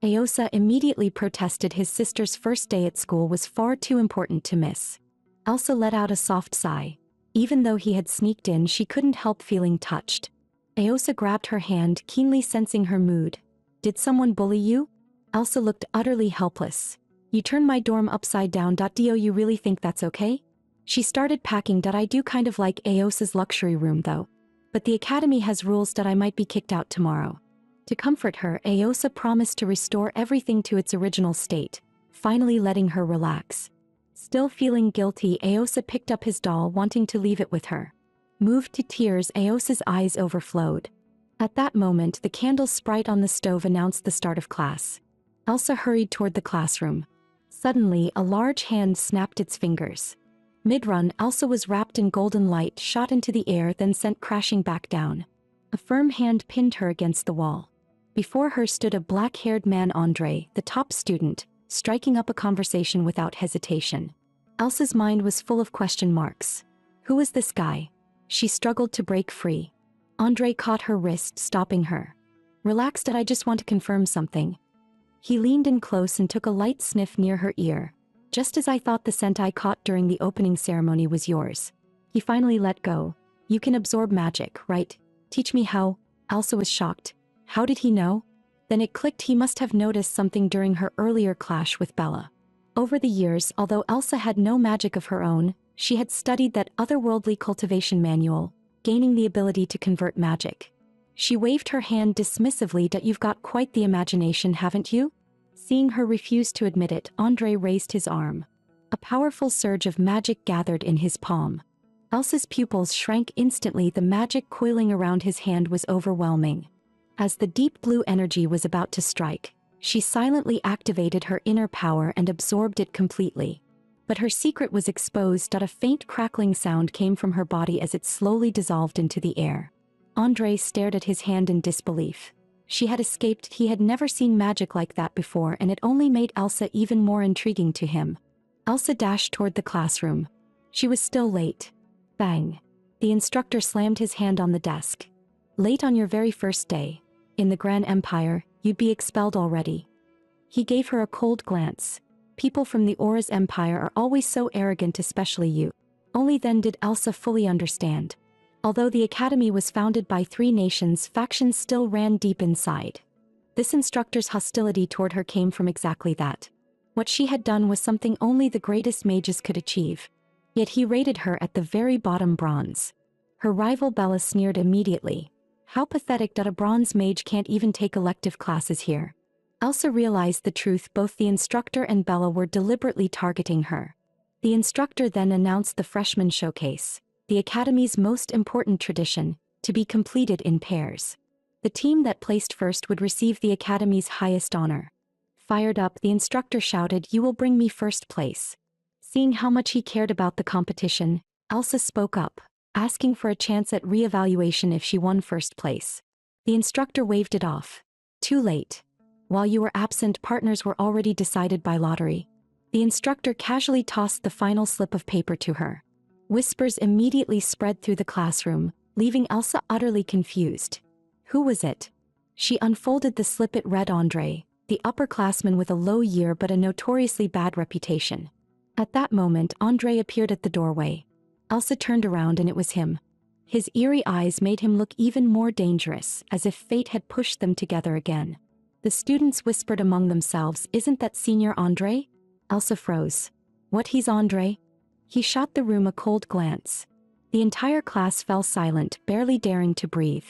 Aosa immediately protested. His sister's first day at school was far too important to miss. Elsa let out a soft sigh. Even though he had sneaked in, she couldn't help feeling touched. Aosa grabbed her hand, keenly sensing her mood. "Did someone bully you?" Elsa looked utterly helpless. "You turned my dorm upside down. Do you really think that's okay?" She started packing. "I do kind of like Aosa's luxury room though. But the Academy has rules that I might be kicked out tomorrow." To comfort her, Aosa promised to restore everything to its original state, finally letting her relax. Still feeling guilty, Aosa picked up his doll, wanting to leave it with her. Moved to tears, Aosa's eyes overflowed. At that moment, the candle sprite on the stove announced the start of class. Elsa hurried toward the classroom. Suddenly, a large hand snapped its fingers. Mid-run, Elsa was wrapped in golden light, shot into the air, then sent crashing back down. A firm hand pinned her against the wall. Before her stood a black-haired man, Andre, the top student, striking up a conversation without hesitation. Elsa's mind was full of question marks. Who was this guy? She struggled to break free. Andre caught her wrist, stopping her. "Relax, I just want to confirm something." He leaned in close and took a light sniff near her ear. "Just as I thought, the scent I caught during the opening ceremony was yours." He finally let go. "You can absorb magic, right? Teach me how." Elsa was shocked. How did he know? Then it clicked. He must have noticed something during her earlier clash with Bella. Over the years, although Elsa had no magic of her own, she had studied that otherworldly cultivation manual, gaining the ability to convert magic. She waved her hand dismissively. "You've got quite the imagination, haven't you?" Seeing her refuse to admit it, Andre raised his arm. A powerful surge of magic gathered in his palm. Elsa's pupils shrank instantly. The magic coiling around his hand was overwhelming. As the deep blue energy was about to strike, she silently activated her inner power and absorbed it completely. But her secret was exposed. A faint crackling sound came from her body as it slowly dissolved into the air. Andre stared at his hand in disbelief. She had escaped. He had never seen magic like that before, and it only made Elsa even more intriguing to him. Elsa dashed toward the classroom. She was still late. Bang. The instructor slammed his hand on the desk. Late on your very first day. In the Grand Empire, you'd be expelled already. He gave her a cold glance. People from the Aura's Empire are always so arrogant, especially you. Only then did Elsa fully understand. Although the academy was founded by 3 nations, factions still ran deep inside. This instructor's hostility toward her came from exactly that. What she had done was something only the greatest mages could achieve. Yet he rated her at the very bottom, bronze. Her rival Bella sneered immediately. How pathetic that a bronze mage can't even take elective classes here. Elsa realized the truth. Both the instructor and Bella were deliberately targeting her. The instructor then announced the freshman showcase, the academy's most important tradition, to be completed in pairs. The team that placed first would receive the academy's highest honor. Fired up, the instructor shouted, "You will bring me first place." Seeing how much he cared about the competition, Elsa spoke up, asking for a chance at re-evaluation if she won first place. The instructor waved it off. Too late. While you were absent, partners were already decided by lottery. The instructor casually tossed the final slip of paper to her. Whispers immediately spread through the classroom, leaving Elsa utterly confused. Who was it? She unfolded the slip. It read Andre, the upperclassman with a low year but a notoriously bad reputation. At that moment, Andre appeared at the doorway. Elsa turned around and it was him. His eerie eyes made him look even more dangerous, as if fate had pushed them together again. The students whispered among themselves, "Isn't that Senior Andre?" Elsa froze. "What, he's Andre?" He shot the room a cold glance. The entire class fell silent, barely daring to breathe.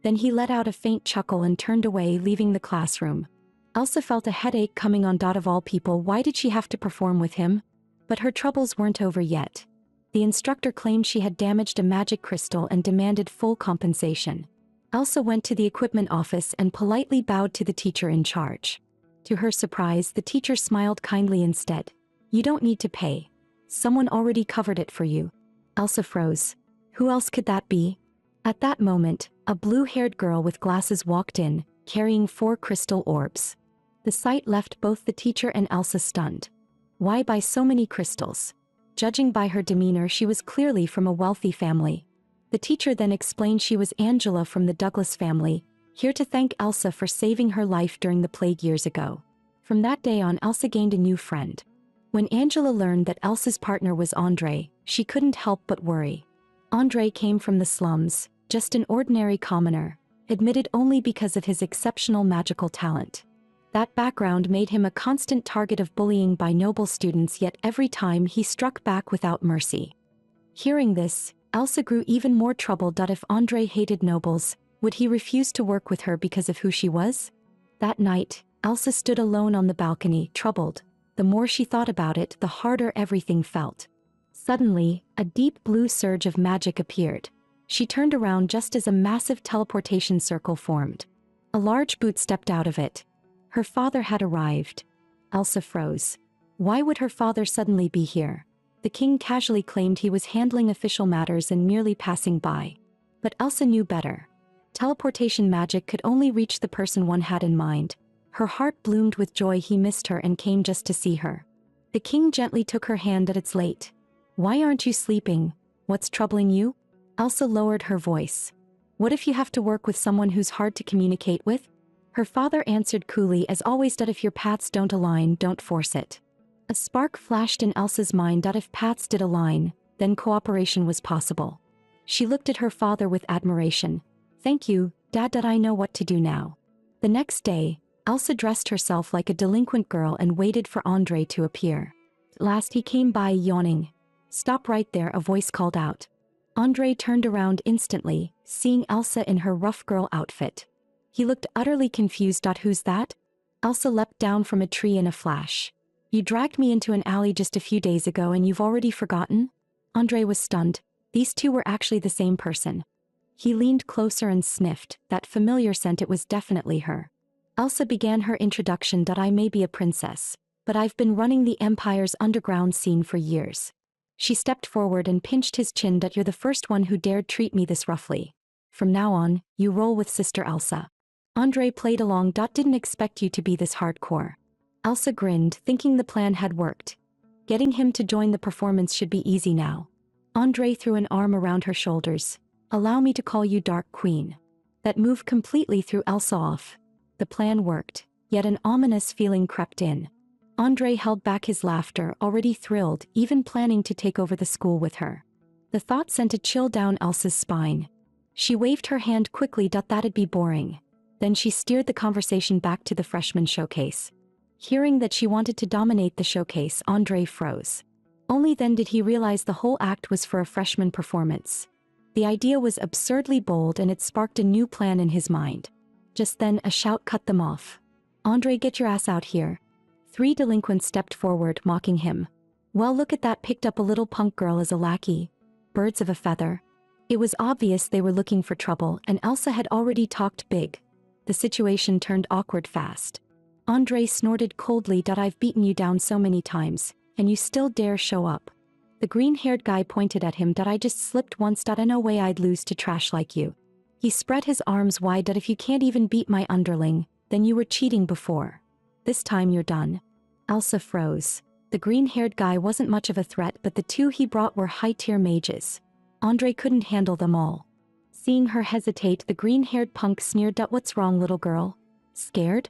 Then he let out a faint chuckle and turned away, leaving the classroom. Elsa felt a headache coming on. Of all people, why did she have to perform with him? But her troubles weren't over yet. The instructor claimed she had damaged a magic crystal and demanded full compensation. Elsa went to the equipment office and politely bowed to the teacher in charge. To her surprise, the teacher smiled kindly instead. "You don't need to pay. Someone already covered it for you." Elsa froze. Who else could that be? At that moment, a blue-haired girl with glasses walked in, carrying 4 crystal orbs. The sight left both the teacher and Elsa stunned. Why buy so many crystals? Judging by her demeanor, she was clearly from a wealthy family. The teacher then explained she was Angela from the Douglas family, here to thank Elsa for saving her life during the plague years ago. From that day on, Elsa gained a new friend. When Angela learned that Elsa's partner was Andre, she couldn't help but worry. Andre came from the slums, just an ordinary commoner, admitted only because of his exceptional magical talent. That background made him a constant target of bullying by noble students, yet every time he struck back without mercy. Hearing this, Elsa grew even more troubled. If Andre hated nobles, would he refuse to work with her because of who she was? That night, Elsa stood alone on the balcony, troubled. The more she thought about it, the harder everything felt. Suddenly, a deep blue surge of magic appeared. She turned around just as a massive teleportation circle formed. A large boot stepped out of it. Her father had arrived. Elsa froze. Why would her father suddenly be here? The king casually claimed he was handling official matters and merely passing by. But Elsa knew better. Teleportation magic could only reach the person one had in mind. Her heart bloomed with joy. He missed her and came just to see her. The king gently took her hand. It's late. Why aren't you sleeping? What's troubling you? Elsa lowered her voice. What if you have to work with someone who's hard to communicate with? Her father answered coolly, as always. If your paths don't align, don't force it. A spark flashed in Elsa's mind. If paths did align, then cooperation was possible. She looked at her father with admiration. Thank you, Dad. I know what to do now. The next day, Elsa dressed herself like a delinquent girl and waited for Andre to appear. At last he came by, yawning. Stop right there, a voice called out. Andre turned around instantly, seeing Elsa in her rough girl outfit. He looked utterly confused. Who's that? Elsa leapt down from a tree in a flash. You dragged me into an alley just a few days ago and you've already forgotten? Andre was stunned. These two were actually the same person. He leaned closer and sniffed, that familiar scent. It was definitely her. Elsa began her introduction. I may be a princess, but I've been running the Empire's underground scene for years. She stepped forward and pinched his chin. You're the first one who dared treat me this roughly. From now on, you roll with Sister Elsa. Andre played along. Didn't expect you to be this hardcore. Elsa grinned, thinking the plan had worked. Getting him to join the performance should be easy now. Andre threw an arm around her shoulders. Allow me to call you Dark Queen. That move completely threw Elsa off. The plan worked, yet an ominous feeling crept in. Andre held back his laughter, already thrilled, even planning to take over the school with her. The thought sent a chill down Elsa's spine. She waved her hand quickly. That'd be boring. Then she steered the conversation back to the freshman showcase. Hearing that she wanted to dominate the showcase, Andre froze. Only then did he realize the whole act was for a freshman performance. The idea was absurdly bold and it sparked a new plan in his mind. Just then a shout cut them off. Andre, get your ass out here. 3 delinquents stepped forward, mocking him. Well, look at that, picked up a little punk girl as a lackey. Birds of a feather. It was obvious they were looking for trouble, and Elsa had already talked big. The situation turned awkward fast. Andre snorted coldly. I've beaten you down so many times, and you still dare show up. The green-haired guy pointed at him. I just slipped once. No way I'd lose to trash like you. He spread his arms wide. If you can't even beat my underling, then you were cheating before. This time you're done. Elsa froze. The green-haired guy wasn't much of a threat, but the 2 he brought were high-tier mages. Andre couldn't handle them all. Seeing her hesitate, the green-haired punk sneered. What's wrong, little girl? Scared?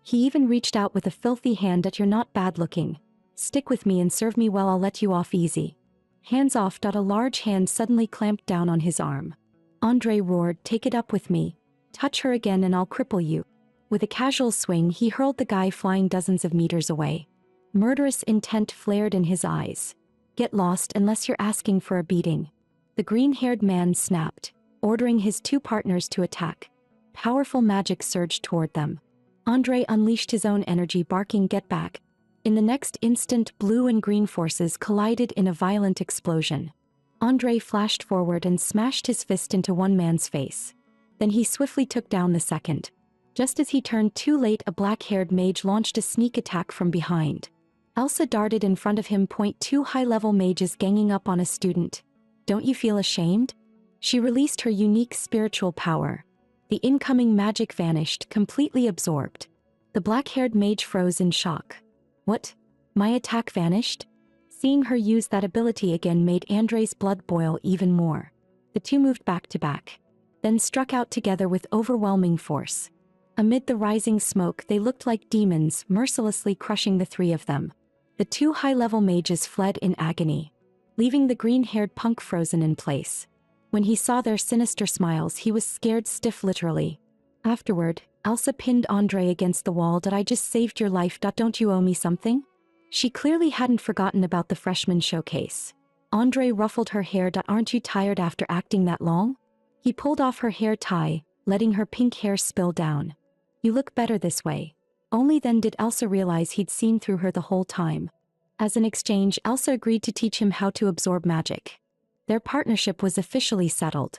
He even reached out with a filthy hand. You're not bad-looking. Stick with me and serve me well, I'll let you off easy. Hands off. A large hand suddenly clamped down on his arm. Andre roared, take it up with me. Touch her again and I'll cripple you. With a casual swing, he hurled the guy flying dozens of meters away. Murderous intent flared in his eyes. Get lost unless you're asking for a beating. The green-haired man snapped, ordering his 2 partners to attack. Powerful magic surged toward them. Andre unleashed his own energy, barking, get back. In the next instant, blue and green forces collided in a violent explosion. Andre flashed forward and smashed his fist into one man's face. Then he swiftly took down the second. Just as he turned too late, a black-haired mage launched a sneak attack from behind. Elsa darted in front of him. 2 high-level mages ganging up on a student. Don't you feel ashamed? She released her unique spiritual power. The incoming magic vanished, completely absorbed. The black-haired mage froze in shock. What? My attack vanished? Seeing her use that ability again made Andre's blood boil even more. The 2 moved back to back, then struck out together with overwhelming force. Amid the rising smoke, they looked like demons, mercilessly crushing the 3 of them. The 2 high-level mages fled in agony, leaving the green-haired punk frozen in place. When he saw their sinister smiles, he was scared stiff, literally. Afterward, Elsa pinned Andre against the wall. I just saved your life. Don't you owe me something? She clearly hadn't forgotten about the freshman showcase. Andre ruffled her hair. Aren't you tired after acting that long? He pulled off her hair tie, letting her pink hair spill down. You look better this way. Only then did Elsa realize he'd seen through her the whole time. As an exchange, Elsa agreed to teach him how to absorb magic. Their partnership was officially settled.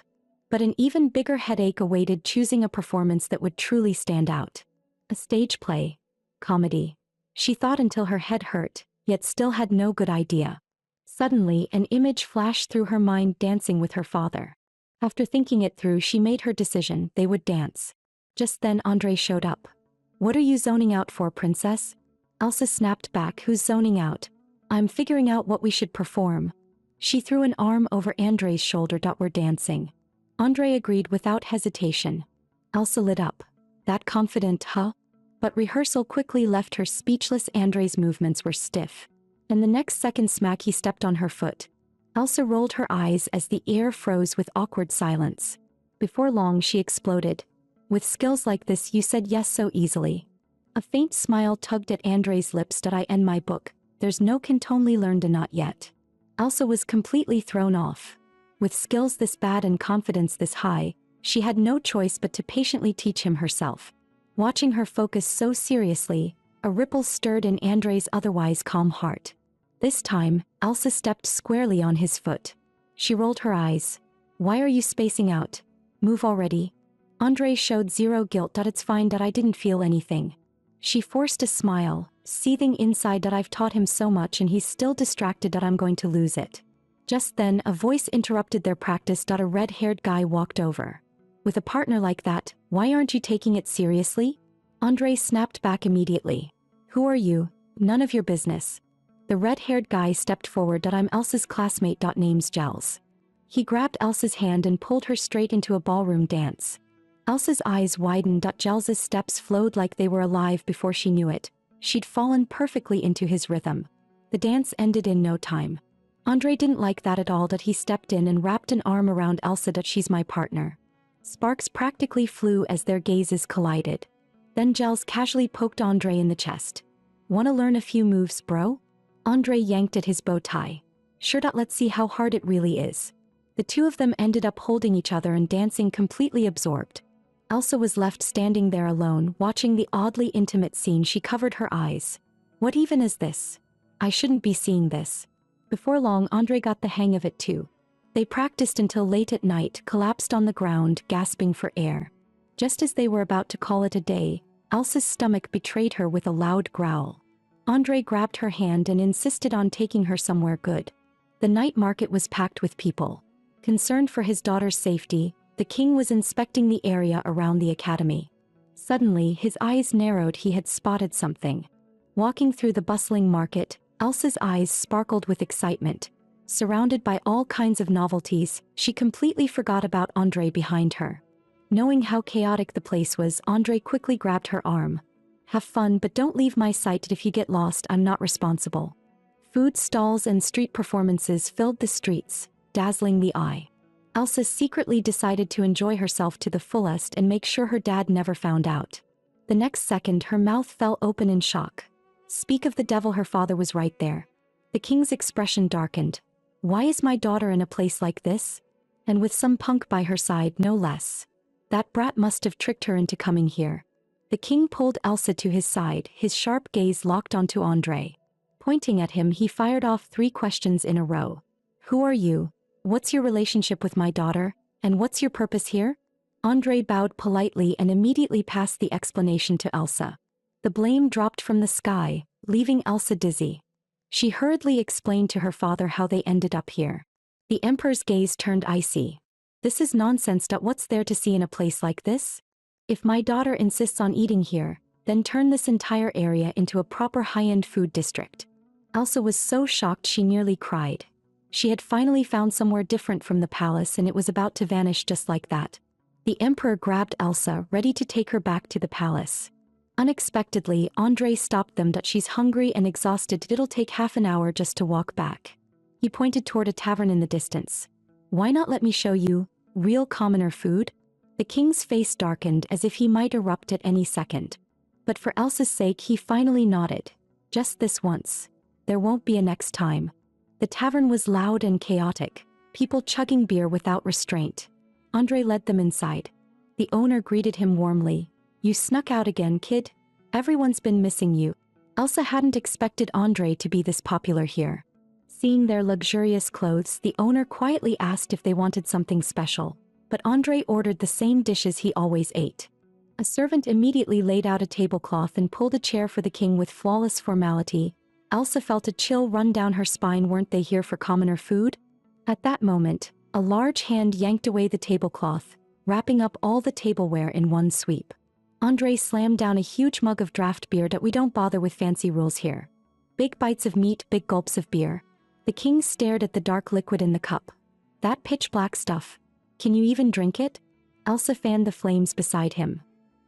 But an even bigger headache awaited, choosing a performance that would truly stand out. A stage play. Comedy. She thought until her head hurt, yet still had no good idea. Suddenly, an image flashed through her mind, dancing with her father. After thinking it through, she made her decision: they would dance. Just then Andre showed up. What are you zoning out for, princess? Elsa snapped back. Who's zoning out? I'm figuring out what we should perform. She threw an arm over Andre's shoulder. We're dancing. Andre agreed without hesitation. Elsa lit up. That confident, huh? But rehearsal quickly left her speechless. Andre's movements were stiff. And the next second smack, he stepped on her foot. Elsa rolled her eyes as the air froze with awkward silence. Before long she exploded. With skills like this, you said yes so easily. A faint smile tugged at Andre's lips. Did I end my book? There's no can't only learn to not yet. Elsa was completely thrown off. With skills this bad and confidence this high, she had no choice but to patiently teach him herself. Watching her focus so seriously, a ripple stirred in Andre's otherwise calm heart. This time, Elsa stepped squarely on his foot. She rolled her eyes. Why are you spacing out? Move already. Andre showed zero guilt. It's fine. I didn't feel anything. She forced a smile, seething inside. I've taught him so much and he's still distracted. I'm going to lose it. Just then, a voice interrupted their practice. A red-haired guy walked over. With a partner like that, why aren't you taking it seriously? Andre snapped back immediately. Who are you? None of your business. The red-haired guy stepped forward. I'm Elsa's classmate. Name's Gels. He grabbed Elsa's hand and pulled her straight into a ballroom dance. Elsa's eyes widened. Gels's steps flowed like they were alive. Before she knew it, she'd fallen perfectly into his rhythm. The dance ended in no time. Andre didn't like that at all. He stepped in and wrapped an arm around Elsa. She's my partner. Sparks practically flew as their gazes collided. Then Gels casually poked Andre in the chest. Wanna learn a few moves, bro? Andre yanked at his bow tie. Sure. Let's see how hard it really is. The two of them ended up holding each other and dancing, completely absorbed. Elsa was left standing there alone, watching the oddly intimate scene. She covered her eyes. What even is this? I shouldn't be seeing this. Before long, Andre got the hang of it too. They practiced until late at night, collapsed on the ground, gasping for air. Just as they were about to call it a day, Elsa's stomach betrayed her with a loud growl. Andre grabbed her hand and insisted on taking her somewhere good. The night market was packed with people. Concerned for his daughter's safety, the king was inspecting the area around the academy. Suddenly, his eyes narrowed. He had spotted something. Walking through the bustling market, Elsa's eyes sparkled with excitement. Surrounded by all kinds of novelties, she completely forgot about Andre behind her. Knowing how chaotic the place was, Andre quickly grabbed her arm. Have fun, but don't leave my sight. If you get lost, I'm not responsible. Food stalls and street performances filled the streets, dazzling the eye. Elsa secretly decided to enjoy herself to the fullest and make sure her dad never found out. The next second, her mouth fell open in shock. Speak of the devil, her father was right there. The king's expression darkened. Why is my daughter in a place like this? And with some punk by her side, no less. That brat must have tricked her into coming here. The king pulled Elsa to his side, his sharp gaze locked onto Andre. Pointing at him, he fired off 3 questions in a row. Who are you? What's your relationship with my daughter? And what's your purpose here? Andre bowed politely and immediately passed the explanation to Elsa. The blame dropped from the sky, leaving Elsa dizzy. She hurriedly explained to her father how they ended up here. The emperor's gaze turned icy. This is nonsense. What's there to see in a place like this? If my daughter insists on eating here, then turn this entire area into a proper high-end food district. Elsa was so shocked she nearly cried. She had finally found somewhere different from the palace, and it was about to vanish just like that. The emperor grabbed Elsa, ready to take her back to the palace. Unexpectedly, Andre stopped them. She's hungry and exhausted. It'll take half an hour just to walk back. He pointed toward a tavern in the distance. Why not let me show you real commoner food? The king's face darkened as if he might erupt at any second. But for Elsa's sake, he finally nodded. Just this once. There won't be a next time. The tavern was loud and chaotic, people chugging beer without restraint. Andre led them inside. The owner greeted him warmly. You snuck out again, kid? Everyone's been missing you. Elsa hadn't expected Andre to be this popular here. Seeing their luxurious clothes, the owner quietly asked if they wanted something special, but Andre ordered the same dishes he always ate. A servant immediately laid out a tablecloth and pulled a chair for the king with flawless formality. Elsa felt a chill run down her spine. Weren't they here for commoner food? At that moment, a large hand yanked away the tablecloth, wrapping up all the tableware in one sweep. Andre slammed down a huge mug of draft beer. We don't bother with fancy rules here. Big bites of meat, big gulps of beer. The king stared at the dark liquid in the cup. That pitch-black stuff. Can you even drink it? Elsa fanned the flames beside him.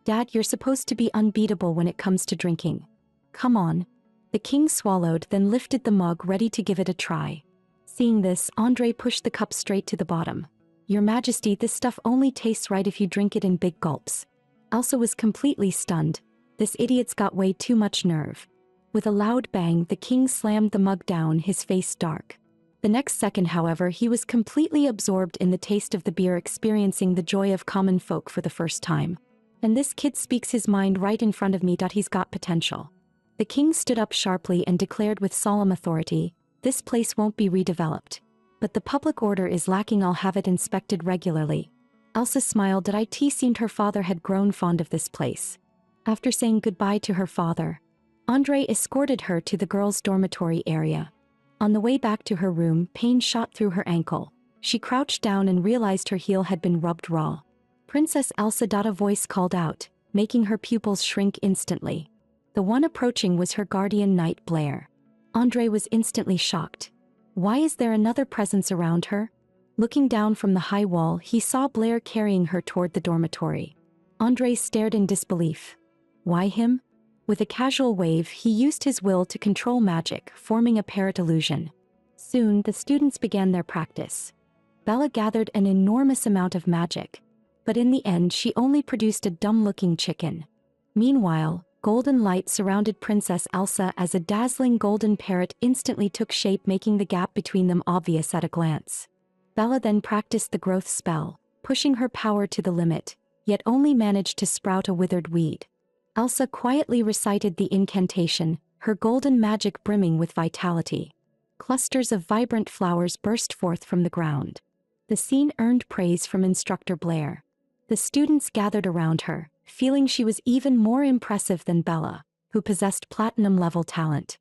Dad, you're supposed to be unbeatable when it comes to drinking. Come on. The king swallowed, then lifted the mug, ready to give it a try. Seeing this, Andre pushed the cup straight to the bottom. Your Majesty, this stuff only tastes right if you drink it in big gulps. Elsa was completely stunned. This idiot's got way too much nerve. With a loud bang, the king slammed the mug down, his face dark. The next second, however, he was completely absorbed in the taste of the beer, experiencing the joy of common folk for the first time. And this kid speaks his mind right in front of me. He's got potential. The king stood up sharply and declared with solemn authority, this place won't be redeveloped. But the public order is lacking. I'll have it inspected regularly. Elsa smiled. It seemed her father had grown fond of this place. After saying goodbye to her father, Andre escorted her to the girls' dormitory area. On the way back to her room, pain shot through her ankle. She crouched down and realized her heel had been rubbed raw. Princess Elsa. A voice called out, making her pupils shrink instantly. The one approaching was her guardian knight Blair. Andre was instantly shocked. Why is there another presence around her? Looking down from the high wall, he saw Blair carrying her toward the dormitory. Andre stared in disbelief. Why him? With a casual wave, he used his will to control magic, forming a parrot illusion. Soon, the students began their practice. Bella gathered an enormous amount of magic, but in the end she only produced a dumb-looking chicken. Meanwhile, golden light surrounded Princess Elsa as a dazzling golden parrot instantly took shape, making the gap between them obvious at a glance. Bella then practiced the growth spell, pushing her power to the limit, yet only managed to sprout a withered weed. Elsa quietly recited the incantation, her golden magic brimming with vitality. Clusters of vibrant flowers burst forth from the ground. The scene earned praise from instructor Blair. The students gathered around her, feeling she was even more impressive than Bella, who possessed platinum-level talent.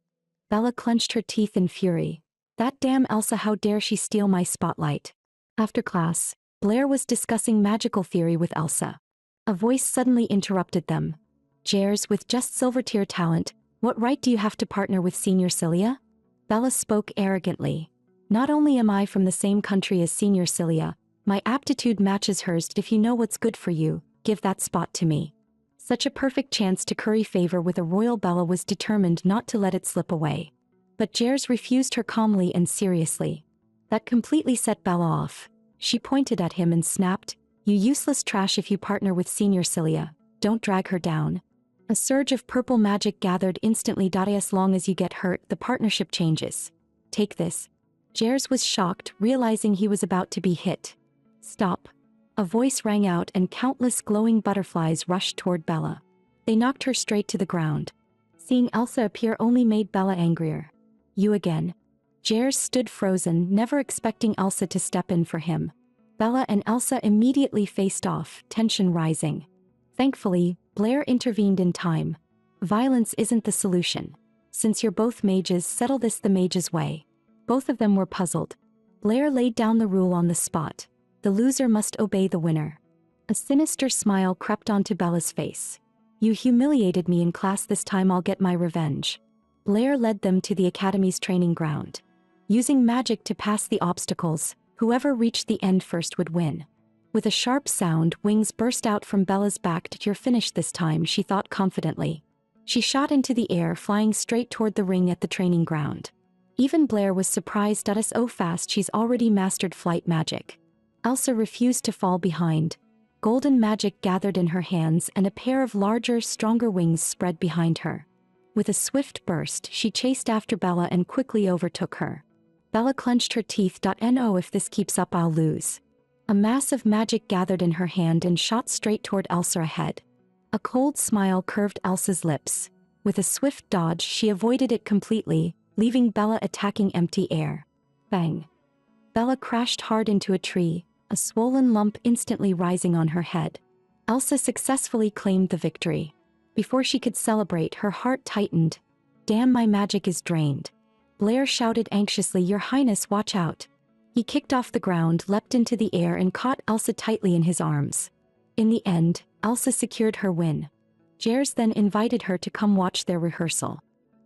Bella clenched her teeth in fury. That damn Elsa, how dare she steal my spotlight? After class, Blair was discussing magical theory with Elsa. A voice suddenly interrupted them. Jers, with just silver-tier talent, what right do you have to partner with Senior Cilia? Bella spoke arrogantly. Not only am I from the same country as Senior Cilia, my aptitude matches hers. If you know what's good for you, give that spot to me. Such a perfect chance to curry favor with a royal. Bella was determined not to let it slip away. But Jers refused her calmly and seriously. That completely set Bella off. She pointed at him and snapped, "You useless trash, if you partner with Senior Cilia, don't drag her down." A surge of purple magic gathered instantly. As long as you get hurt, the partnership changes. Take this. Jers was shocked, realizing he was about to be hit. Stop. A voice rang out and countless glowing butterflies rushed toward Bella. They knocked her straight to the ground. Seeing Elsa appear only made Bella angrier. You again. Jers stood frozen, never expecting Elsa to step in for him. Bella and Elsa immediately faced off, tension rising. Thankfully, Blair intervened in time. Violence isn't the solution. Since you're both mages, settle this the mage's way. Both of them were puzzled. Blair laid down the rule on the spot. The loser must obey the winner. A sinister smile crept onto Bella's face. You humiliated me in class, this time I'll get my revenge. Blair led them to the academy's training ground. Using magic to pass the obstacles, whoever reached the end first would win. With a sharp sound, wings burst out from Bella's back. You're finished this time, she thought confidently. She shot into the air, flying straight toward the ring at the training ground. Even Blair was surprised at so fast she's already mastered flight magic. Elsa refused to fall behind. Golden magic gathered in her hands and a pair of larger, stronger wings spread behind her. With a swift burst, she chased after Bella and quickly overtook her. Bella clenched her teeth. No, if this keeps up, I'll lose. A mass of magic gathered in her hand and shot straight toward Elsa ahead. A cold smile curved Elsa's lips. With a swift dodge, she avoided it completely, leaving Bella attacking empty air. Bang! Bella crashed hard into a tree, a swollen lump instantly rising on her head. Elsa successfully claimed the victory. Before she could celebrate, her heart tightened. Damn, my magic is drained. Blair shouted anxiously, Your Highness, watch out. He kicked off the ground, leapt into the air and caught Elsa tightly in his arms. In the end, Elsa secured her win. Jers then invited her to come watch their rehearsal.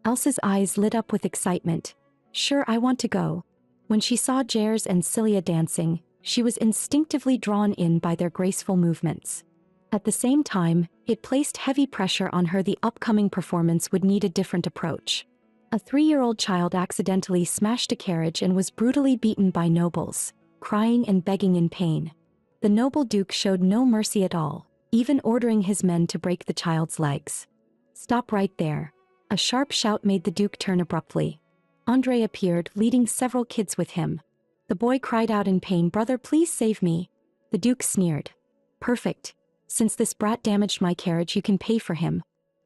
Elsa's eyes lit up with excitement. Sure, I want to go. When she saw Jers and Cilia dancing, she was instinctively drawn in by their graceful movements. At the same time, it placed heavy pressure on her. The upcoming performance would need a different approach. A 3-year-old child accidentally smashed a carriage and was brutally beaten by nobles, crying and begging in pain. The noble duke showed no mercy at all, even ordering his men to break the child's legs. Stop right there. A sharp shout made the duke turn abruptly. Andre appeared, leading several kids with him. The boy cried out in pain, Brother, please save me. The duke sneered. Perfect. Since this brat damaged my carriage, you can pay for him.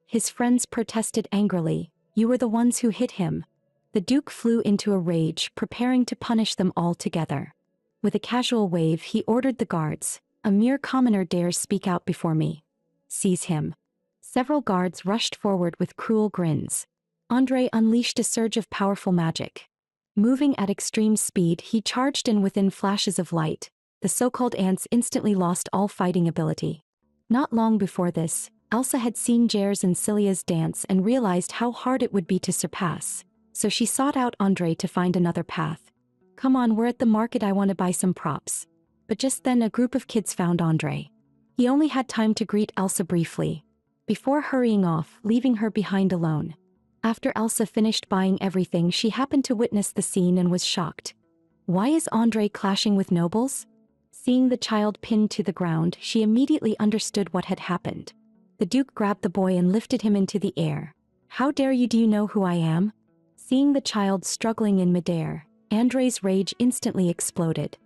His friends protested angrily. You were the ones who hit him. The duke flew into a rage, preparing to punish them all together. With a casual wave, he ordered the guards. A mere commoner dares speak out before me. Seize him. Several guards rushed forward with cruel grins. Andre unleashed a surge of powerful magic. Moving at extreme speed, he charged in within flashes of light. The so-called ants instantly lost all fighting ability. Not long before this, Elsa had seen Jair's and Celia's dance and realized how hard it would be to surpass, so she sought out Andre to find another path. "Come on, we're at the market, I want to buy some props." But just then a group of kids found Andre. He only had time to greet Elsa briefly, before hurrying off, leaving her behind alone. After Elsa finished buying everything, she happened to witness the scene and was shocked. Why is Andre clashing with nobles? Seeing the child pinned to the ground, she immediately understood what had happened. The Duke grabbed the boy and lifted him into the air. "How dare you, do you know who I am?" Seeing the child struggling in midair, Andre's rage instantly exploded.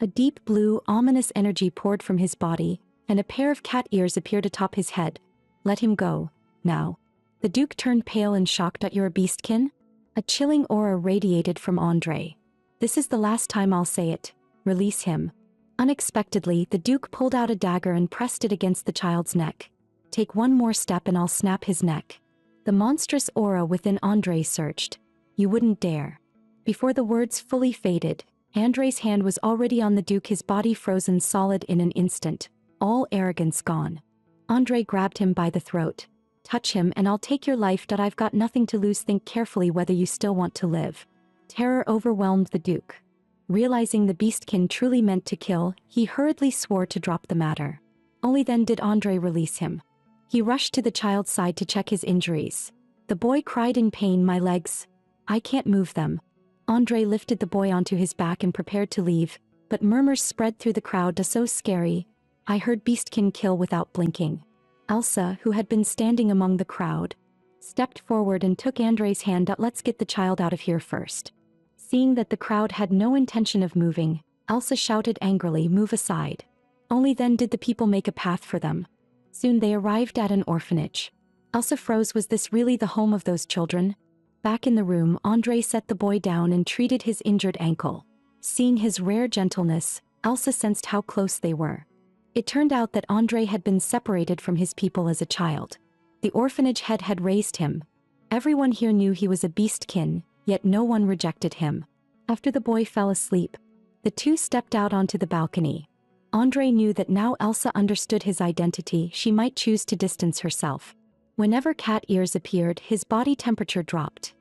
A deep blue, ominous energy poured from his body, and a pair of cat ears appeared atop his head. "Let him go, now." The Duke turned pale and shocked. "You're a beastkin?" A chilling aura radiated from Andre. "This is the last time I'll say it. Release him." Unexpectedly, the Duke pulled out a dagger and pressed it against the child's neck. "Take one more step and I'll snap his neck." The monstrous aura within Andre surged. "You wouldn't dare." Before the words fully faded, Andre's hand was already on the Duke, his body frozen solid in an instant, all arrogance gone. Andre grabbed him by the throat. "Touch him and I'll take your life. I've got nothing to lose. Think carefully whether you still want to live." Terror overwhelmed the Duke. Realizing the beastkin truly meant to kill, he hurriedly swore to drop the matter. Only then did Andre release him. He rushed to the child's side to check his injuries. The boy cried in pain. "My legs. I can't move them." Andre lifted the boy onto his back and prepared to leave, but murmurs spread through the crowd. "So scary. I heard beastkin kill." Without blinking, Elsa, who had been standing among the crowd, stepped forward and took Andre's hand. "Let's get the child out of here first." Seeing that the crowd had no intention of moving, Elsa shouted angrily, "Move aside." Only then did the people make a path for them. Soon they arrived at an orphanage. Elsa froze. Was this really the home of those children? Back in the room, Andre set the boy down and treated his injured ankle. Seeing his rare gentleness, Elsa sensed how close they were. It turned out that Andre had been separated from his people as a child. The orphanage head had raised him. Everyone here knew he was a beastkin, yet no one rejected him. After the boy fell asleep, the two stepped out onto the balcony. Andre knew that now Elsa understood his identity, she might choose to distance herself. Whenever cat ears appeared, his body temperature dropped.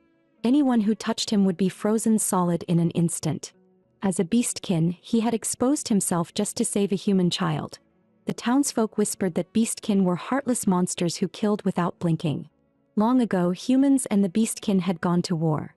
Anyone who touched him would be frozen solid in an instant. As a beastkin, he had exposed himself just to save a human child. The townsfolk whispered that beastkin were heartless monsters who killed without blinking. Long ago, humans and the beastkin had gone to war.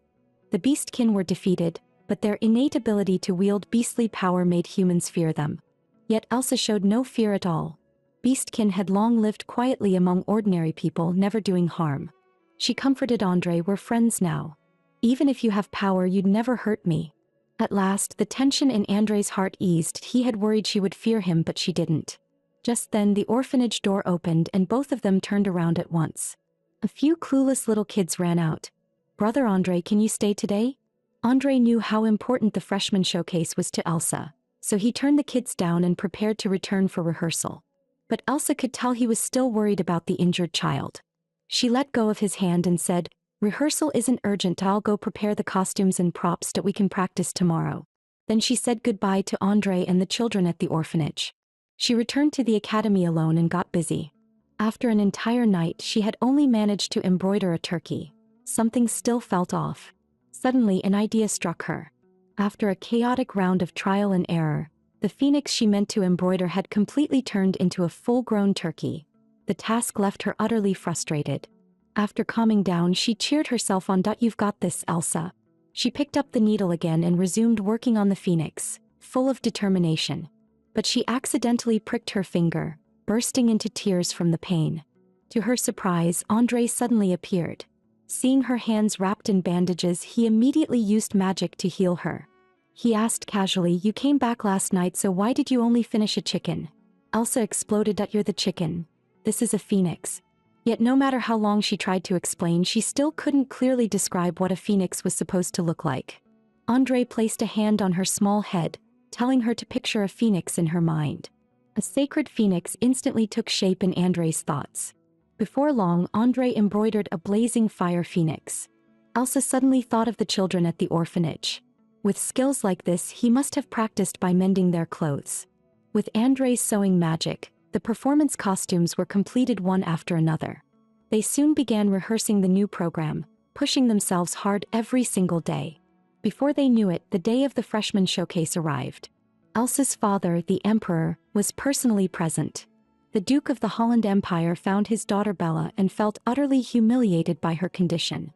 The beastkin were defeated, but their innate ability to wield beastly power made humans fear them. Yet Elsa showed no fear at all. Beastkin had long lived quietly among ordinary people, never doing harm. She comforted Andre, "We're friends now. Even if you have power, you'd never hurt me." At last, the tension in Andre's heart eased. He had worried she would fear him, but she didn't. Just then, the orphanage door opened and both of them turned around at once. A few clueless little kids ran out. "Brother Andre, can you stay today?" Andre knew how important the freshman showcase was to Elsa, so he turned the kids down and prepared to return for rehearsal. But Elsa could tell he was still worried about the injured child. She let go of his hand and said, "Rehearsal isn't urgent. I'll go prepare the costumes and props that we can practice tomorrow." Then she said goodbye to Andre and the children at the orphanage. She returned to the academy alone and got busy. After an entire night, she had only managed to embroider a turkey. Something still felt off. Suddenly, an idea struck her. After a chaotic round of trial and error, the phoenix she meant to embroider had completely turned into a full-grown turkey. The task left her utterly frustrated. After calming down, she cheered herself on. "You've got this, Elsa." She picked up the needle again and resumed working on the phoenix, full of determination. But she accidentally pricked her finger, bursting into tears from the pain. To her surprise, Andre suddenly appeared. Seeing her hands wrapped in bandages, he immediately used magic to heal her. He asked casually, "You came back last night, so why did you only finish a chicken?" Elsa exploded. "You're the chicken. This is a phoenix." Yet no matter how long she tried to explain, she still couldn't clearly describe what a phoenix was supposed to look like. Andre placed a hand on her small head, telling her to picture a phoenix in her mind. A sacred phoenix instantly took shape in Andre's thoughts. Before long, Andre embroidered a blazing fire phoenix. Elsa suddenly thought of the children at the orphanage. With skills like this, he must have practiced by mending their clothes. With Andrei's sewing magic, the performance costumes were completed one after another. They soon began rehearsing the new program, pushing themselves hard every single day. Before they knew it, the day of the freshman showcase arrived. Elsa's father, the Emperor, was personally present. The Duke of the Holland Empire found his daughter Bella and felt utterly humiliated by her condition.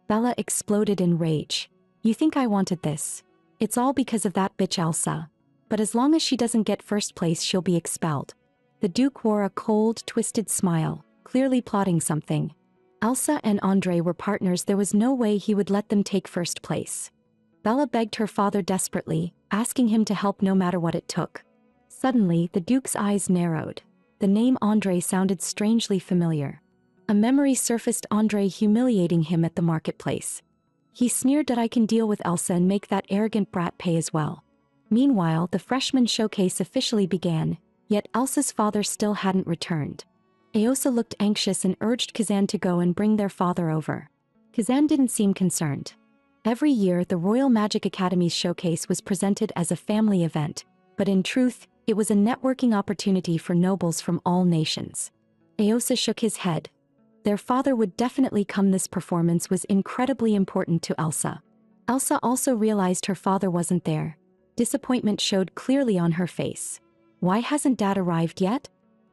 Bella exploded in rage. "You think I wanted this? It's all because of that bitch Elsa. But as long as she doesn't get first place, she'll be expelled." The Duke wore a cold, twisted smile, clearly plotting something. Elsa and Andrei were partners. There was no way he would let them take first place. Bella begged her father desperately, asking him to help no matter what it took. Suddenly, the Duke's eyes narrowed. The name Andrei sounded strangely familiar. A memory surfaced: Andrei humiliating him at the marketplace. He sneered that I can deal with Elsa and make that arrogant brat pay as well. Meanwhile, the freshman showcase officially began, yet Elsa's father still hadn't returned. Aosa looked anxious and urged Kazan to go and bring their father over. Kazan didn't seem concerned. Every year, the Royal Magic Academy's showcase was presented as a family event, but in truth, it was a networking opportunity for nobles from all nations. Aosa shook his head. Their father would definitely come. This performance was incredibly important to Elsa. Elsa also realized her father wasn't there. Disappointment showed clearly on her face. Why hasn't Dad arrived yet?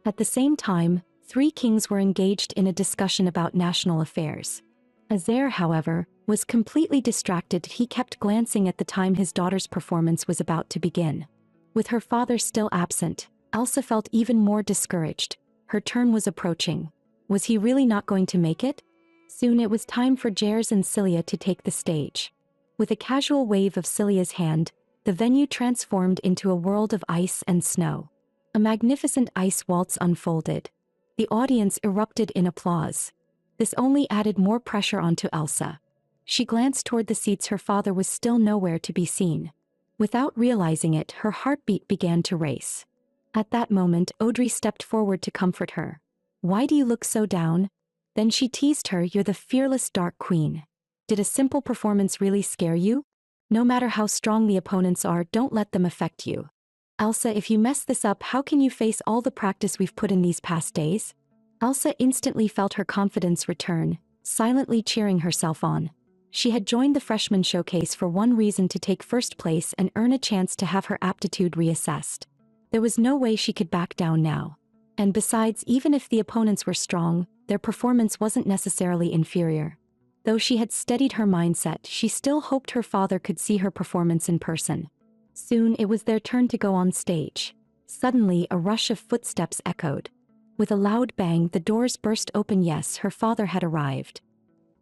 At the same time, three kings were engaged in a discussion about national affairs. Azair, however, was completely distracted. He kept glancing at the time his daughter's performance was about to begin. With her father still absent, Elsa felt even more discouraged. Her turn was approaching. Was he really not going to make it? Soon it was time for Jers and Cilia to take the stage. With a casual wave of Cilia's hand, the venue transformed into a world of ice and snow. A magnificent ice waltz unfolded. The audience erupted in applause. This only added more pressure onto Elsa. She glanced toward the seats. Her father was still nowhere to be seen. Without realizing it, her heartbeat began to race. At that moment, Audrey stepped forward to comfort her. "Why do you look so down?" Then she teased her. "You're the fearless Dark Queen. Did a simple performance really scare you? No matter how strong the opponents are, don't let them affect you. Elsa, if you mess this up, how can you face all the practice we've put in these past days?" Elsa instantly felt her confidence return, silently cheering herself on. She had joined the freshman showcase for one reason: to take first place and earn a chance to have her aptitude reassessed. There was no way she could back down now. And besides, even if the opponents were strong, their performance wasn't necessarily inferior. Though she had steadied her mindset, she still hoped her father could see her performance in person. Soon it was their turn to go on stage. Suddenly, a rush of footsteps echoed. With a loud bang, the doors burst open. Yes, her father had arrived.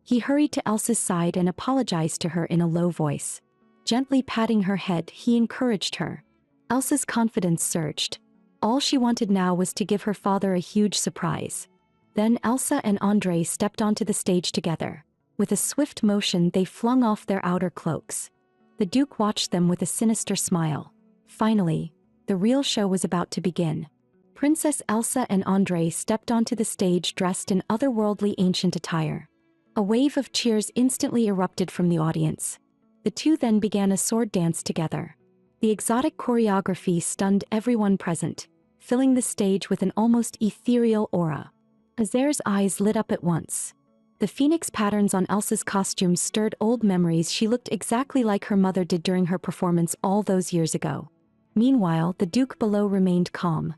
He hurried to Elsa's side and apologized to her in a low voice. Gently patting her head, he encouraged her. Elsa's confidence surged. All she wanted now was to give her father a huge surprise. Then Elsa and Andrei stepped onto the stage together. With a swift motion, they flung off their outer cloaks. The Duke watched them with a sinister smile. Finally, the real show was about to begin. Princess Elsa and Andrei stepped onto the stage dressed in otherworldly ancient attire. A wave of cheers instantly erupted from the audience. The two then began a sword dance together. The exotic choreography stunned everyone present, filling the stage with an almost ethereal aura. Azair's eyes lit up at once. The phoenix patterns on Elsa's costume stirred old memories. She looked exactly like her mother did during her performance all those years ago. Meanwhile, the Duke below remained calm.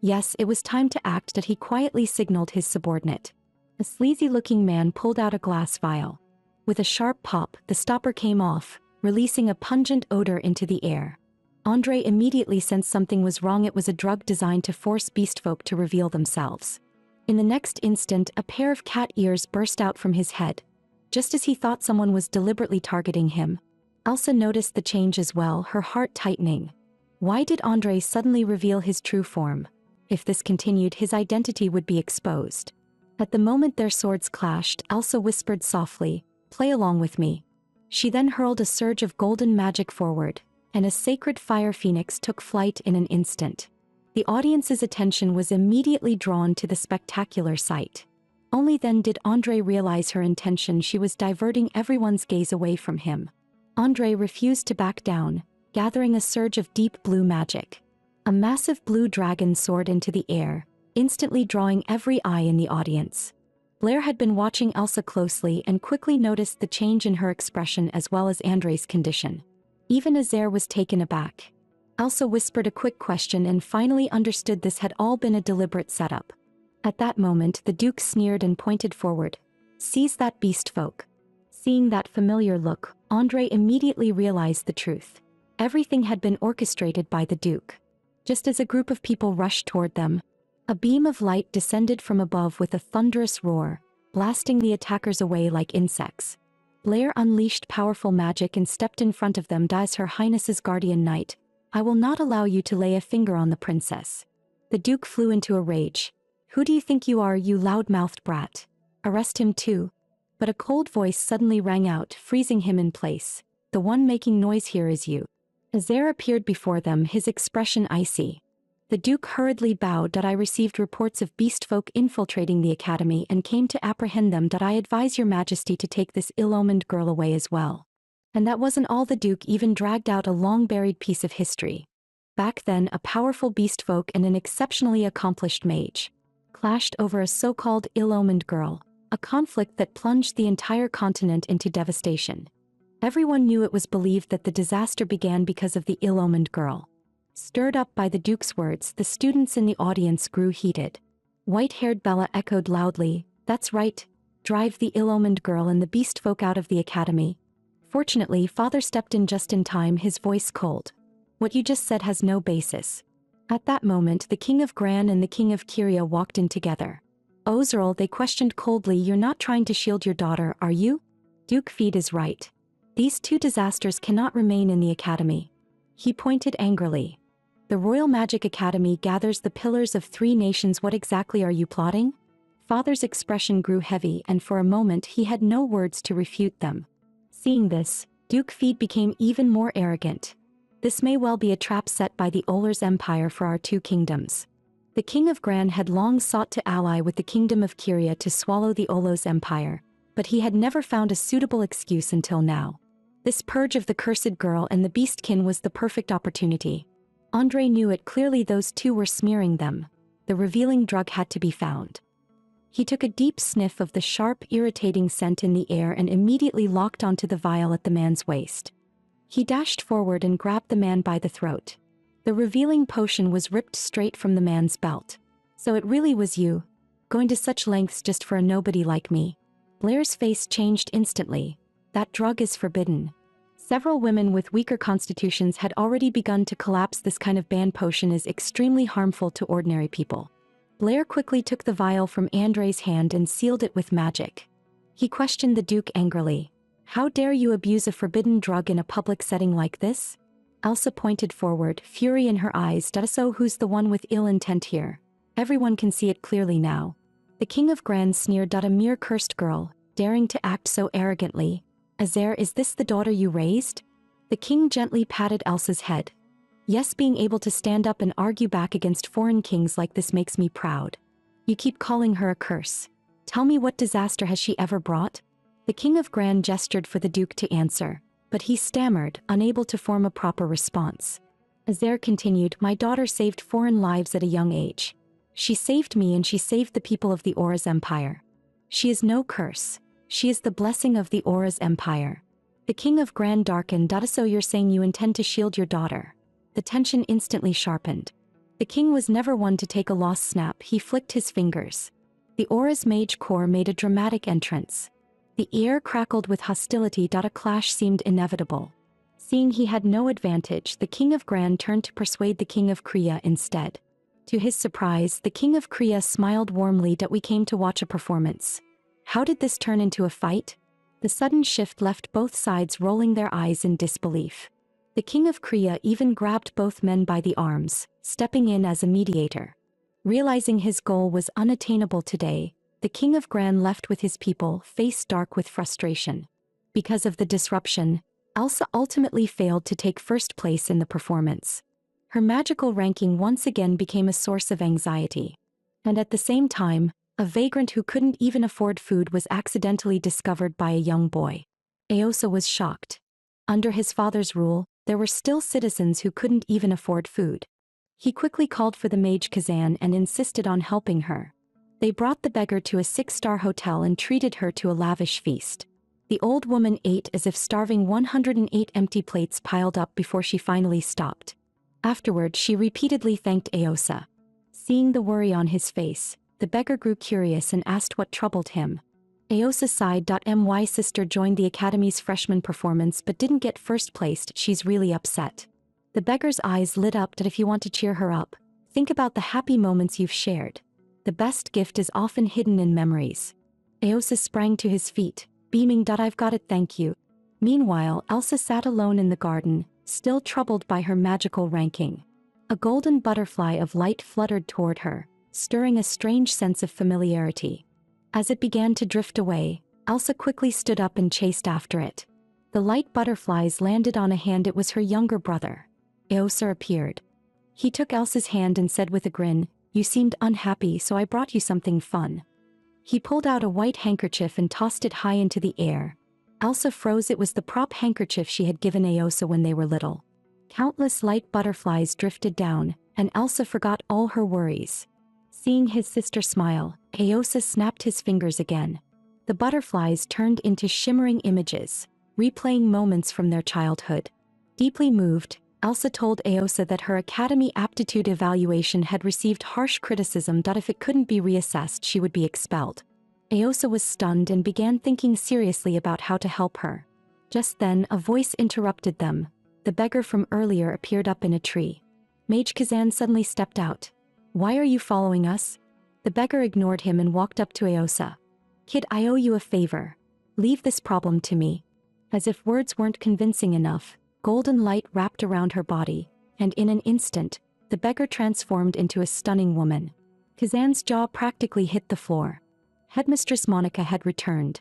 Yes, it was time to act. That he quietly signaled his subordinate. A sleazy-looking man pulled out a glass vial. With a sharp pop, the stopper came off, releasing a pungent odor into the air. Andrei immediately sensed something was wrong. It was a drug designed to force beastfolk to reveal themselves. In the next instant, a pair of cat ears burst out from his head. Just as he thought someone was deliberately targeting him, Elsa noticed the change as well, her heart tightening. Why did Andrei suddenly reveal his true form? If this continued, his identity would be exposed. At the moment their swords clashed, Elsa whispered softly, "Play along with me." She then hurled a surge of golden magic forward, and a sacred fire phoenix took flight in an instant. The audience's attention was immediately drawn to the spectacular sight. Only then did Andrei realize her intention. She was diverting everyone's gaze away from him. Andre refused to back down, gathering a surge of deep blue magic. A massive blue dragon soared into the air, instantly drawing every eye in the audience. Blair had been watching Elsa closely and quickly noticed the change in her expression as well as Andre's condition. Even Azair was taken aback. Elsa whispered a quick question and finally understood this had all been a deliberate setup. At that moment, the Duke sneered and pointed forward. "Seize that beast folk." Seeing that familiar look, Andre immediately realized the truth. Everything had been orchestrated by the Duke. Just as a group of people rushed toward them, a beam of light descended from above with a thunderous roar, blasting the attackers away like insects. Blair unleashed powerful magic and stepped in front of them as Her Highness's guardian knight. "I will not allow you to lay a finger on the princess." The Duke flew into a rage. "Who do you think you are, you loud-mouthed brat? Arrest him too." But a cold voice suddenly rang out, freezing him in place. "The one making noise here is you." Azair appeared before them, his expression icy. The Duke hurriedly bowed. "I received reports of beast folk infiltrating the academy and came to apprehend them. I advise your majesty to take this ill-omened girl away as well." And that wasn't all. The Duke even dragged out a long-buried piece of history. Back then, a powerful beast folk and an exceptionally accomplished mage clashed over a so-called ill-omened girl, a conflict that plunged the entire continent into devastation. Everyone knew it was believed that the disaster began because of the ill-omened girl. Stirred up by the Duke's words, the students in the audience grew heated. White-haired Bella echoed loudly, "That's right. Drive the ill-omened girl and the beast folk out of the academy." Fortunately, Father stepped in just in time, his voice cold. "What you just said has no basis." At that moment, the King of Gran and the King of Kyria walked in together. "Ozerl," they questioned coldly, "you're not trying to shield your daughter, are you?" Duke Feed is right. These two disasters cannot remain in the academy. He pointed angrily. "The Royal Magic Academy gathers the pillars of 3 nations. What exactly are you plotting?" Father's expression grew heavy, and for a moment he had no words to refute them. Seeing this, Duke Feed became even more arrogant. "This may well be a trap set by the Ollers Empire for our 2 kingdoms." The King of Gran had long sought to ally with the Kingdom of Kyria to swallow the Olos Empire, but he had never found a suitable excuse until now. This purge of the cursed girl and the beastkin was the perfect opportunity. Andre knew it clearly. Those two were smearing them. The revealing drug had to be found. He took a deep sniff of the sharp, irritating scent in the air and immediately locked onto the vial at the man's waist. He dashed forward and grabbed the man by the throat. The revealing potion was ripped straight from the man's belt. "So it really was you? Going to such lengths just for a nobody like me?" Blair's face changed instantly. "That drug is forbidden." Several women with weaker constitutions had already begun to collapse. This kind of banned potion is extremely harmful to ordinary people. Blair quickly took the vial from Andre's hand and sealed it with magic. He questioned the Duke angrily. "How dare you abuse a forbidden drug in a public setting like this?" Elsa pointed forward, fury in her eyes. "So who's the one with ill intent here? Everyone can see it clearly now." The King of Gran sneered. "A mere cursed girl, daring to act so arrogantly. Azair, is this the daughter you raised?" The king gently patted Elsa's head. "Yes, being able to stand up and argue back against foreign kings like this makes me proud. You keep calling her a curse. Tell me, what disaster has she ever brought?" The King of Gran gestured for the Duke to answer, but he stammered, unable to form a proper response. Azair continued, "My daughter saved foreign lives at a young age. She saved me and she saved the people of the Aura's Empire. She is no curse. She is the blessing of the Aura's Empire." The King of Gran darkened. "So you're saying you intend to shield your daughter?" The tension instantly sharpened. The king was never one to take a loss. Snap, he flicked his fingers. The Aura's mage corps made a dramatic entrance. The air crackled with hostility. A clash seemed inevitable. Seeing he had no advantage, the King of Gran turned to persuade the King of Kyria instead. To his surprise, the King of Kyria smiled warmly. "We came to watch a performance. How did this turn into a fight?" The sudden shift left both sides rolling their eyes in disbelief. The King of Kyria even grabbed both men by the arms, stepping in as a mediator. Realizing his goal was unattainable today, the King of Gran left with his people, face dark with frustration. Because of the disruption, Elsa ultimately failed to take first place in the performance. Her magical ranking once again became a source of anxiety. And at the same time, a vagrant who couldn't even afford food was accidentally discovered by a young boy. Aosa was shocked. Under his father's rule, there were still citizens who couldn't even afford food. He quickly called for the mage Kazan and insisted on helping her. They brought the beggar to a 6-star hotel and treated her to a lavish feast. The old woman ate as if starving. 108 empty plates piled up before she finally stopped. Afterward, she repeatedly thanked Aosa. Seeing the worry on his face, the beggar grew curious and asked what troubled him. Aosa sighed. My sister joined the academy's freshman performance but didn't get first place. She's really upset. The beggar's eyes lit up. If you want to cheer her up, think about the happy moments you've shared. The best gift is often hidden in memories. Aosa sprang to his feet, beaming. I've got it, thank you. Meanwhile, Elsa sat alone in the garden, still troubled by her magical ranking. A golden butterfly of light fluttered toward her, stirring a strange sense of familiarity. As it began to drift away, Elsa quickly stood up and chased after it. The light butterflies landed on a hand. It was her younger brother. Aosa appeared. He took Elsa's hand and said with a grin, "You seemed unhappy, so I brought you something fun." He pulled out a white handkerchief and tossed it high into the air. Elsa froze. It was the prop handkerchief she had given Aosa when they were little. Countless light butterflies drifted down, and Elsa forgot all her worries. Seeing his sister smile, Aosa snapped his fingers again. The butterflies turned into shimmering images, replaying moments from their childhood. Deeply moved, Elsa told Aosa that her academy aptitude evaluation had received harsh criticism. If it couldn't be reassessed, she would be expelled. Aosa was stunned and began thinking seriously about how to help her. Just then, a voice interrupted them. The beggar from earlier appeared up in a tree. Mage Kazan suddenly stepped out. "Why are you following us?" The beggar ignored him and walked up to Aosa. "Kid, I owe you a favor. Leave this problem to me." As if words weren't convincing enough, golden light wrapped around her body, and in an instant, the beggar transformed into a stunning woman. Kazan's jaw practically hit the floor. Headmistress Monica had returned.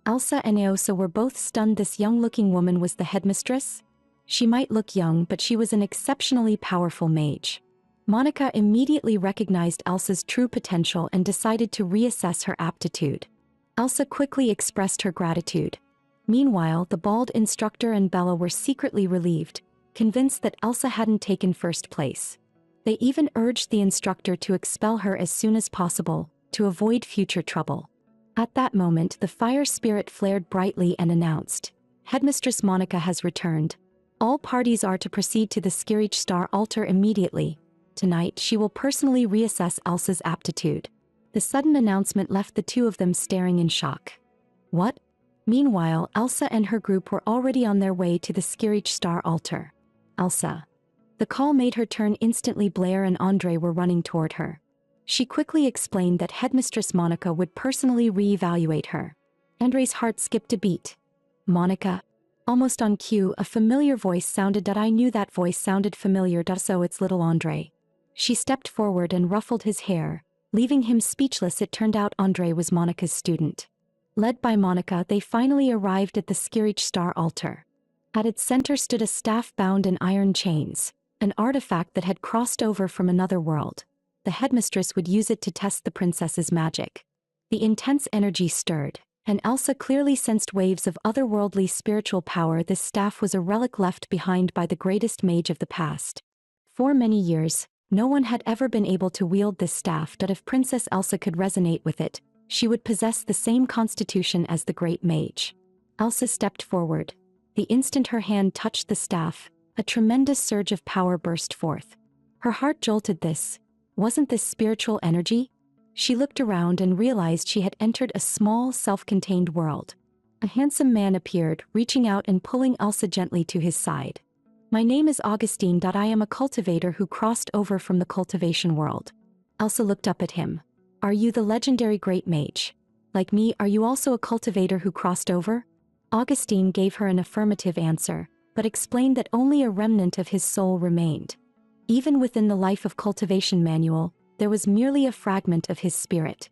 Elsa and Aosa were both stunned. This young-looking woman was the headmistress? She might look young, but she was an exceptionally powerful mage. Monica immediately recognized Elsa's true potential and decided to reassess her aptitude. Elsa quickly expressed her gratitude. Meanwhile, the bald instructor and Bella were secretly relieved, convinced that Elsa hadn't taken first place. They even urged the instructor to expel her as soon as possible, to avoid future trouble. At that moment, the fire spirit flared brightly and announced, "Headmistress Monica has returned. All parties are to proceed to the Skirich Star altar immediately. Tonight, she will personally reassess Elsa's aptitude." The sudden announcement left the two of them staring in shock. What? Meanwhile, Elsa and her group were already on their way to the Skirich Star altar. Elsa. The call made her turn instantly. Blair and Andre were running toward her. She quickly explained that Headmistress Monica would personally re-evaluate her. Andre's heart skipped a beat. "Monica?" Almost on cue, a familiar voice sounded. I knew that voice sounded familiar. So it's little Andre. She stepped forward and ruffled his hair, leaving him speechless. It turned out Andre was Monica's student. Led by Monica, they finally arrived at the Skirich Star altar. At its center stood a staff bound in iron chains, an artifact that had crossed over from another world. The headmistress would use it to test the princess's magic. The intense energy stirred, and Elsa clearly sensed waves of otherworldly spiritual power. This staff was a relic left behind by the greatest mage of the past. For many years, no one had ever been able to wield this staff. If Princess Elsa could resonate with it, she would possess the same constitution as the great mage. Elsa stepped forward. The instant her hand touched the staff, a tremendous surge of power burst forth. Her heart jolted. Wasn't this spiritual energy? She looked around and realized she had entered a small, self-contained world. A handsome man appeared, reaching out and pulling Elsa gently to his side. "My name is Augustine. I am a cultivator who crossed over from the cultivation world." Elsa looked up at him. "Are you the legendary great mage? Like me, are you also a cultivator who crossed over?" Augustine gave her an affirmative answer, but explained that only a remnant of his soul remained. Even within the Life of Cultivation manual, there was merely a fragment of his spirit.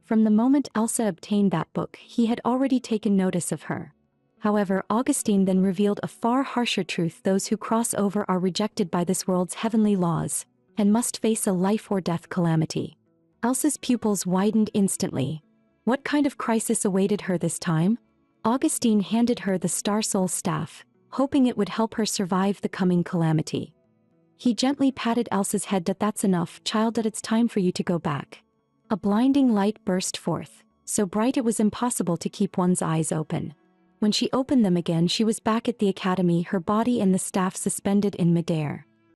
From the moment Elsa obtained that book, he had already taken notice of her. However, Augustine then revealed a far harsher truth: those who cross over are rejected by this world's heavenly laws, and must face a life-or-death calamity. Elsa's pupils widened instantly. What kind of crisis awaited her this time? Augustine handed her the Star Soul staff, hoping it would help her survive the coming calamity. He gently patted Elsa's head. That's enough, child, that it's time for you to go back. A blinding light burst forth, so bright it was impossible to keep one's eyes open. When she opened them again, she was back at the academy, her body and the staff suspended in midair.